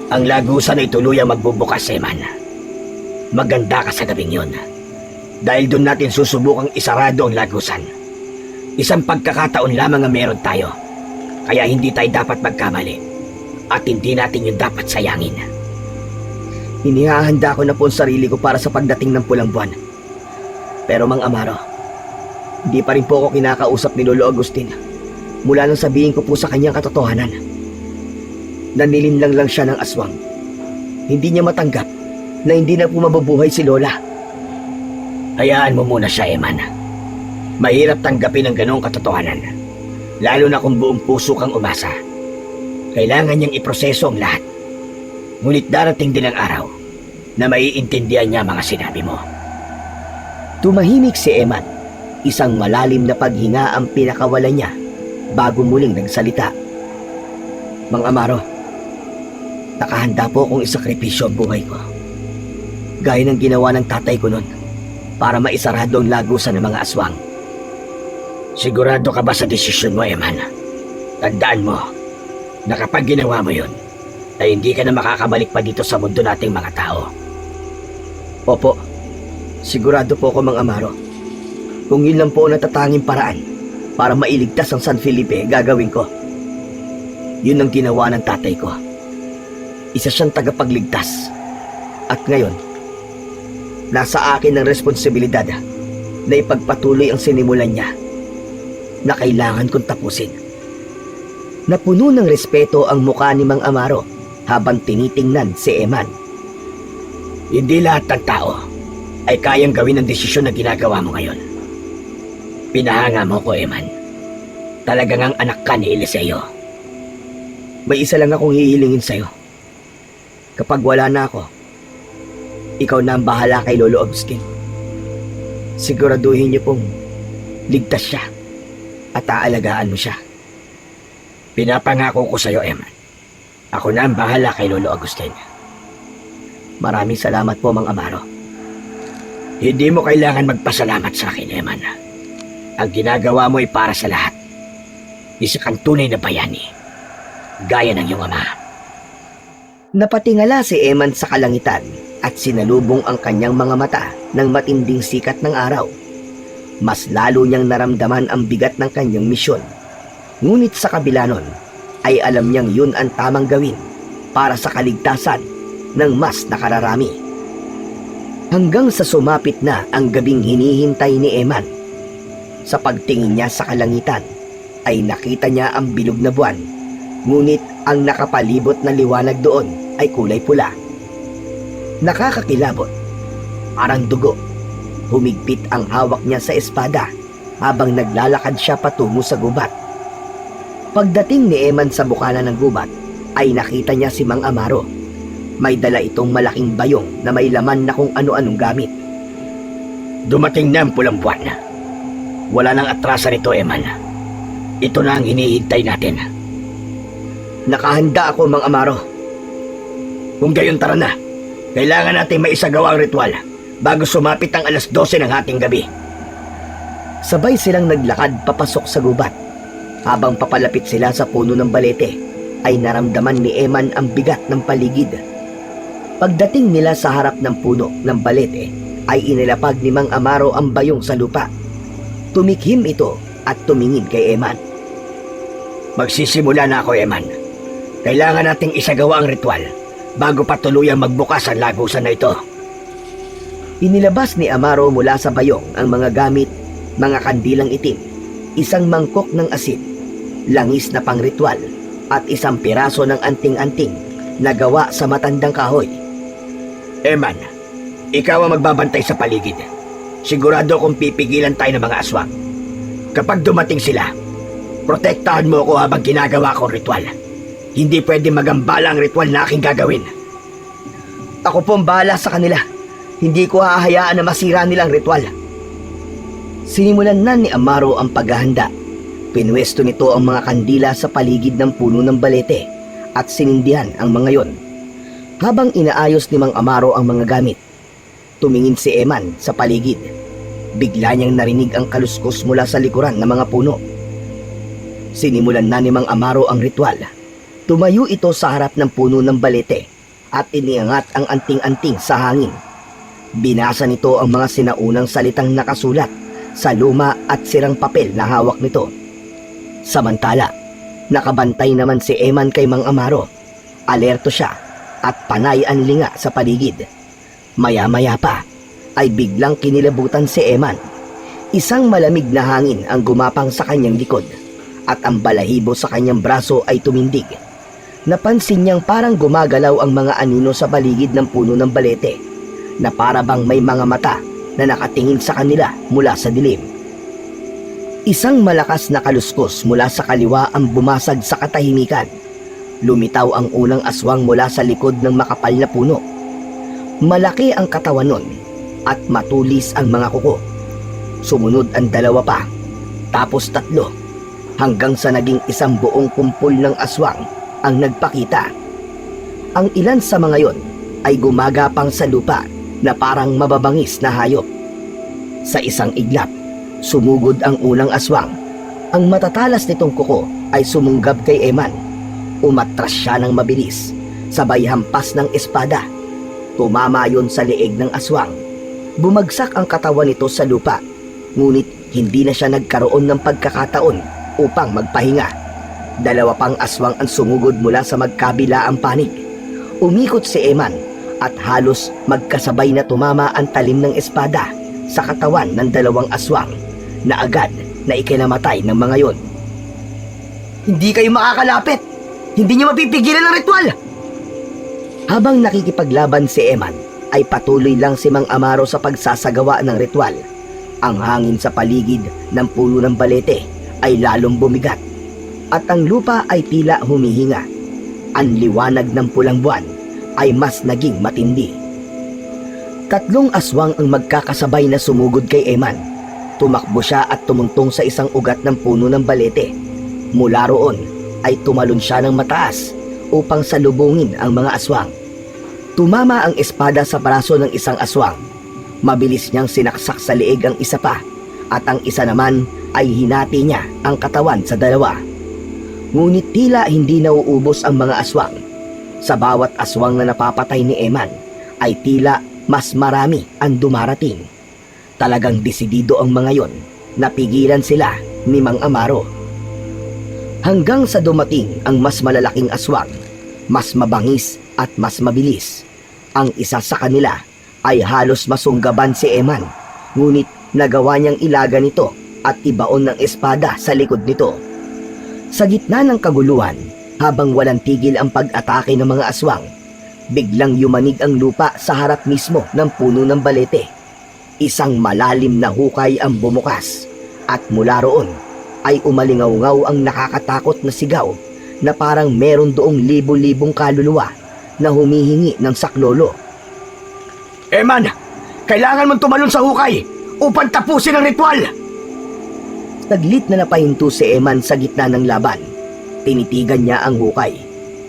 Ang lagusan ay tuluyang magbubukas, Eman. Maganda ka sa gabing yun. Dahil doon natin susubukang isarado ang lagusan. Isang pagkakataon lamang ang meron tayo. Kaya hindi tayo dapat magkamali. At hindi natin yung dapat sayangin. Inihahanda ko na po ang sarili ko para sa pagdating ng pulang buwan. Pero Mang Amaro, hindi pa rin po ako kinakausap ni Lolo Agustin mula nang sabihin ko po sa kanyang katotohanan. Nanilinlang lang siya ng aswang. Hindi niya matanggap na hindi na po mabubuhay si Lola. Hayaan mo muna siya, Eman. Mahirap tanggapin ang ganoong katotohanan. Lalo na kung buong puso kang umasa. Kailangan niyang iproseso ang lahat. Ngunit darating din ang araw na maiintindihan niya mga sinabi mo. Tumahimik si Eman. Isang malalim na paghinga ang pinakawalan niya bago muling nagsalita. Mang Amaro, nakahanda po akong isakripisyo ang buhay ko. Gaya ng ginawa ng tatay ko noon para maisarado ang lagusan ng mga aswang. Sigurado ka ba sa desisyon mo, Eman? Tandaan mo na kapag ginawa mo yun, ay hindi ka na makakabalik pa dito sa mundo nating mga tao. Opo, sigurado po ako, Mang Amaro. Kung yun lang po ang natatanging paraan para mailigtas ang San Felipe, gagawin ko. Yun ang ginawa ng tatay ko. Isa siyang tagapagligtas. At ngayon, nasa akin ang responsibilidad na ipagpatuloy ang sinimulan niya na kailangan kong tapusin. Napuno ng respeto ang mukha ni Mang Amaro habang tinitingnan si Eman. Hindi lahat ng tao ay kayang gawin ang desisyon na ginagawa mo ngayon. Pinahanga mo ko, Eman. Talagang ang anak ka ni Eliseo. May isa lang akong hihilingin sa'yo. Kapag wala na ako, ikaw na ang bahala kay Lolo Agustin. Siguraduhin niyo pong ligtas siya at aalagaan mo siya. Pinapangako ko sa'yo, Eman. Ako na ang bahala kay Lolo Agustin. Maraming salamat po, Mang Amaro. Hindi mo kailangan magpasalamat sa akin, Eman. Ang ginagawa mo ay para sa lahat. Isa kang tunay na bayani, gaya ng iyong ama. Napatingala si Eman sa kalangitan at sinalubong ang kanyang mga mata ng matinding sikat ng araw. Mas lalo niyang naramdaman ang bigat ng kanyang misyon. Ngunit sa kabila nun, ay alam niyang yun ang tamang gawin para sa kaligtasan ng mas nakararami. Hanggang sa sumapit na ang gabing hinihintay ni Eman. Sa pagtingin niya sa kalangitan, ay nakita niya ang bilog na buwan. Ngunit ang nakapalibot na liwanag doon ay kulay pula. Nakakakilabot, parang dugo. Humigpit ang hawak niya sa espada habang naglalakad siya patungo sa gubat. Pagdating ni Eman sa bukana ng gubat, ay nakita niya si Mang Amaro. May dala itong malaking bayong na may laman na kung ano-anong gamit. Dumating na ang pulang buwan. Wala nang atrasan ito, Eman. Ito na ang hinihintay natin. Nakahanda ako, Mang Amaro. Kung gayon, tara na. Kailangan natin maisagawa ang ritual bago sumapit ang 12:00 ng ating gabi. Sabay silang naglakad papasok sa gubat. Habang papalapit sila sa puno ng balete, ay naramdaman ni Eman ang bigat ng paligid. Pagdating nila sa harap ng puno ng balete, ay inilapag ni Mang Amaro ang bayong sa lupa. Tumikhim ito at tumingin kay Eman. Magsisimula na ako, Eman. Kailangan nating isagawa ang ritual bago pa tuluyang magbukas ang lagusan na ito. Inilabas ni Amaro mula sa bayong ang mga gamit, mga kandilang itim, isang mangkok ng asin, langis na pangritual, at isang piraso ng anting-anting na gawa sa matandang kahoy. Eman, ikaw ang magbabantay sa paligid. Sigurado kung pipigilan tayo ng mga aswang. Kapag dumating sila, protektahan mo ako habang ginagawa ko ang ritual. Hindi pwede magambala ang ritual na aking gagawin. Ako po ang bahala sa kanila. Hindi ko hahayaan na masira nilang ritual. Sinimulan na ni Amaro ang paghahanda. Pinwesto nito ang mga kandila sa paligid ng puno ng balete at sinindihan ang mga yon. Habang inaayos ni Mang Amaro ang mga gamit, tumingin si Eman sa paligid. Bigla niyang narinig ang kaluskos mula sa likuran ng mga puno. Sinimulan na ni Mang Amaro ang ritual. Tumayo ito sa harap ng puno ng balete at iniangat ang anting-anting sa hangin. Binasa nito ang mga sinaunang salitang nakasulat sa luma at sirang papel na hawak nito. Samantala, nakabantay naman si Eman kay Mang Amaro. Alerto siya at panay ang linga sa paligid. Maya-maya pa ay biglang kinilabutan si Eman. Isang malamig na hangin ang gumapang sa kanyang likod at ang balahibo sa kanyang braso ay tumindig. Napansin niyang parang gumagalaw ang mga anino sa paligid ng puno ng balete na para bang may mga mata na nakatingin sa kanila mula sa dilim. Isang malakas na kaluskos mula sa kaliwa ang bumasag sa katahimikan. Lumitaw ang unang aswang mula sa likod ng makapal na puno. Malaki ang katawan nun at matulis ang mga kuko. Sumunod ang 2 pa, tapos 3, hanggang sa naging isang buong kumpol ng aswang ang nagpakita. Ang ilan sa mga yon ay gumagapang sa lupa na parang mababangis na hayop. Sa isang iglap, sumugod ang unang aswang. Ang matatalas nitong kuko ay sumunggab kay Eman. Umatras siya ng mabilis, sabay hampas ng espada. Tumama yon sa leeg ng aswang. Bumagsak ang katawan nito sa lupa, ngunit hindi na siya nagkaroon ng pagkakataon upang magpahinga. 2 pang aswang ang sumugod mula sa magkabilaang panig. Umikot si Eman at halos magkasabay na tumama ang talim ng espada sa katawan ng 2 aswang na agad na ikinamatay ng mga yon. Hindi kayo makakalapit! Hindi niyo mapipigilan ang ritual! Habang nakikipaglaban si Eman, ay patuloy lang si Mang Amaro sa pagsasagawa ng ritual. Ang hangin sa paligid ng puno ng balete ay lalong bumigat at ang lupa ay tila humihinga. Ang liwanag ng pulang buwan ay mas naging matindi. 3 aswang ang magkakasabay na sumugod kay Eman. Tumakbo siya at tumuntong sa isang ugat ng puno ng balete. Mula roon ay tumalon siya ng mataas upang salubungin ang mga aswang. Tumama ang espada sa braso ng isang aswang. Mabilis niyang sinaksak sa leeg ang isa pa at ang isa naman ay hinati niya ang katawan sa 2. Ngunit tila hindi nauubos ang mga aswang. Sa bawat aswang na napapatay ni Eman ay tila mas marami ang dumarating. Talagang desidido ang mga yon na pigilan sila ni Mang Amaro. Hanggang sa dumating ang mas malalaking aswang, mas mabangis at mas mabilis. Ang isa sa kanila ay halos masunggaban si Eman, ngunit nagawa niyang ilaga nito at ibaon ng espada sa likod nito. Sa gitna ng kaguluhan, habang walang tigil ang pag-atake ng mga aswang, biglang yumanig ang lupa sa harap mismo ng puno ng balete. Isang malalim na hukay ang bumukas at mula roon ay umalingaw-ngaw ang nakakatakot na sigaw na parang meron doong libo-libong kaluluwa na humihingi ng saklolo. Eman, kailangan mong tumalon sa hukay upang tapusin ang ritual! Saglit na napahinto si Eman sa gitna ng laban. Tinitigan niya ang hukay.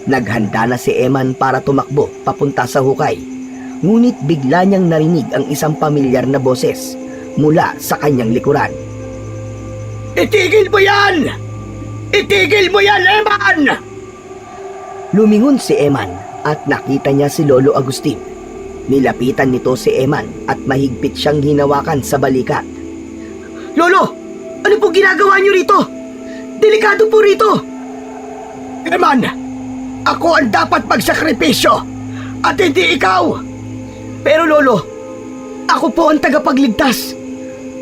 Naghanda na si Eman para tumakbo papunta sa hukay. Ngunit bigla niyang narinig ang isang pamilyar na boses mula sa kanyang likuran. Itigil mo yan! Itigil mo yan, Eman! Lumingon si Eman at nakita niya si Lolo Agustin. Nilapitan nito si Eman at mahigpit siyang hinawakan sa balikat. Lolo! Ano po ginagawa niyo rito? Delikado po rito! Eman! Ako ang dapat magsakripisyo at hindi ikaw! Pero Lolo, ako po ang tagapagligtas.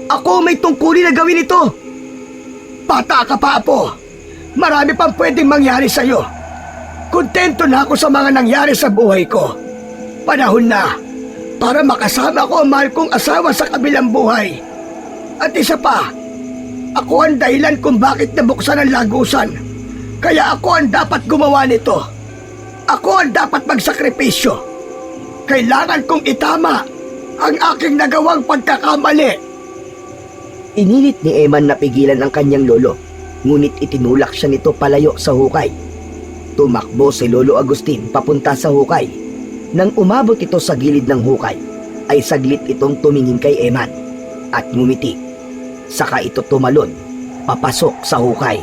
Ako may tungkulin na gawin ito. Bata ka pa, Apo. Marami pang pwedeng mangyari sa'yo. Kontento na ako sa mga nangyari sa buhay ko. Panahon na para makasama ko ang mahal kong asawa sa kabilang buhay. At isa pa, ako ang dahilan kung bakit nabuksan ang lagusan. Kaya ako ang dapat gumawa nito. Ako ang dapat magsakripisyo. Kailangan kong itama ang aking nagawang pagkakamali. Inilit ni Eman na pigilan ang kanyang lolo, ngunit itinulak siya nito palayo sa hukay. Tumakbo si Lolo Agustin papunta sa hukay. Nang umabot ito sa gilid ng hukay, ay saglit itong tumingin kay Eman at ngumiti. Saka ito tumalon, papasok sa hukay.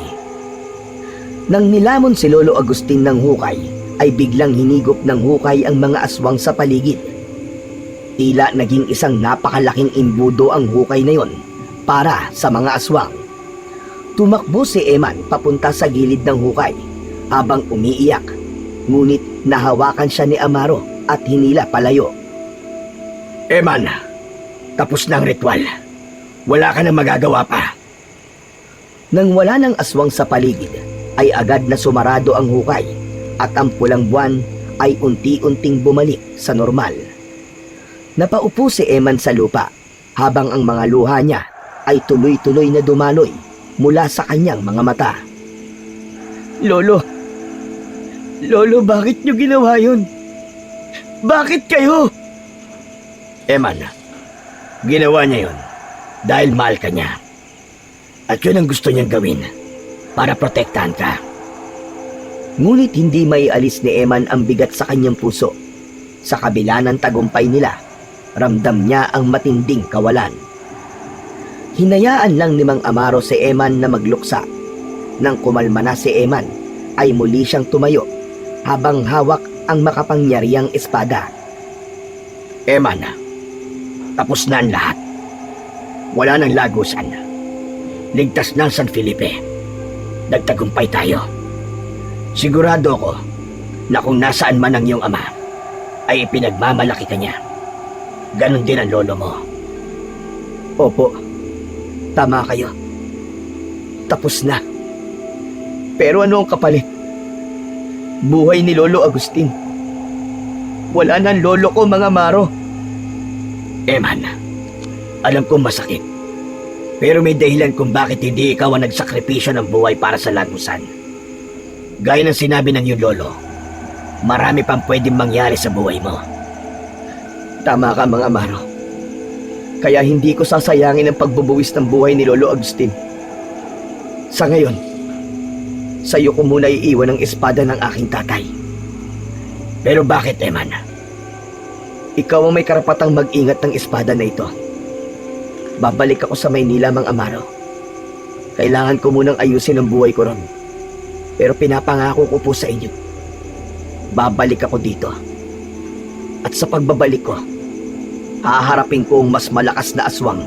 Nang nilamon si Lolo Agustin ng hukay, ay biglang hinigop ng hukay ang mga aswang sa paligid. Tila naging isang napakalaking imbudo ang hukay na yon para sa mga aswang. Tumakbo si Eman papunta sa gilid ng hukay habang umiiyak, ngunit nahawakan siya ni Amaro at hinila palayo. Eman, tapos na ang ritual. Wala ka na magagawa pa. Nang wala ng aswang sa paligid, ay agad na sumarado ang hukay at ang pulang buwan ay unti-unting bumalik sa normal. Napaupo si Eman sa lupa habang ang mga luha niya ay tuloy-tuloy na dumaloy mula sa kanyang mga mata. Lolo, bakit niyo ginawa yun? Bakit kayo? Eman, ginawa niya yun dahil mahal ka niya. At yun ang gusto niyang gawin para protektahan ka. Ngunit hindi maialis ni Eman ang bigat sa kanyang puso. Sa kabila ng tagumpay nila, ramdam niya ang matinding kawalan. Hinayaan lang ni Mang Amaro si Eman na magluksa. Nang kumalma na si Eman, ay muli siyang tumayo habang hawak ang makapangyarihang espada. Eman, tapos na ang lahat. Wala nang lagusan. Ligtas na ang San Felipe. Nagtagumpay tayo. Sigurado ako na kung nasaan man ang iyong ama, ay ipinagmamalaki ka niya. Ganon din ang lolo mo. Opo, tama kayo. Tapos na. Pero ano ang kapalit? Buhay ni Lolo Agustin. Wala na ang lolo ko, Mang Amaro. Eman, alam kong masakit. Pero may dahilan kung bakit hindi ikaw ang nagsakripisyo ng buhay para sa lagusan. Gaya ng sinabi ng iyong lolo, marami pang pwedeng mangyari sa buhay mo. Tama ka, Mang Amaro. Kaya hindi ko sasayangin ang pagbubuwis ng buhay ni Lolo Agustin. Sa ngayon, sa iyo ko muna iiwan ang espada ng aking tatay. Pero bakit, Eman? Ikaw ang may karapatang mag-ingat ng espada na ito. Babalik ako sa Maynila, Mang Amaro. Kailangan ko munang ayusin ang buhay ko ron. Pero pinapangako ko po sa inyo, babalik ako dito. At sa pagbabalik ko, haharapin ko ang mas malakas na aswang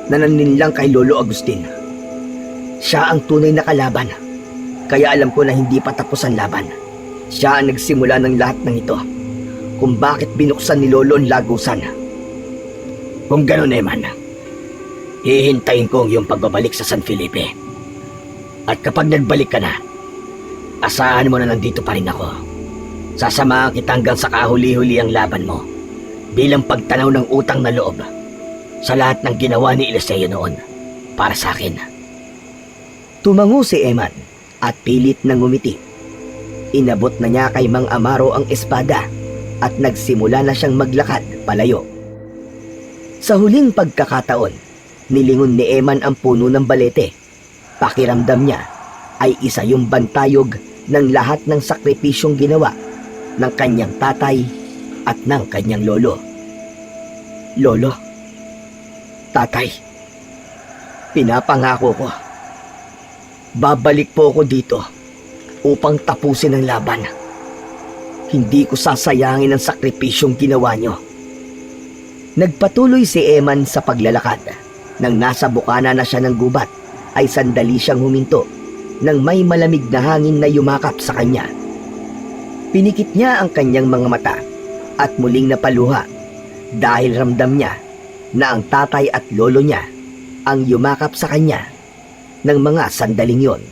na naninlang kay Lolo Agustin. Siya ang tunay na kalaban, kaya alam ko na hindi pa tapos ang laban. Siya ang nagsimula ng lahat ng ito, kung bakit binuksan ni Lolo ang lagusan. Kung gano'n, Eman, hihintayin ko ang iyong pagbabalik sa San Felipe. At kapag nagbalik ka na, asahan mo na nandito pa rin ako. Sasamahan kita hanggang sa kahuli-huli ang laban mo bilang pagtanaw ng utang na loob sa lahat ng ginawa ni Eliseo noon para sa akin. Tumango si Eman at pilit na ngumiti. Inabot na niya kay Mang Amaro ang espada at nagsimula na siyang maglakad palayo. Sa huling pagkakataon, nilingon ni Eman ang puno ng balete. Pakiramdam niya ay isa yung bantayog ng lahat ng sakripisyong ginawa ng kanyang tatay at ng kanyang lolo. Lolo, tatay, pinapangako ko, babalik po ako dito upang tapusin ang laban. Hindi ko sasayangin ang sakripisyong ginawa niyo. Nagpatuloy si Eman sa paglalakad. Nang nasa bukana na siya ng gubat, ay sandali siyang huminto nang may malamig na hangin na yumakap sa kanya. Pinikit niya ang kanyang mga mata at muling napaluha dahil ramdam niya na ang tatay at lolo niya ang yumakap sa kanya ng mga sandaling yon.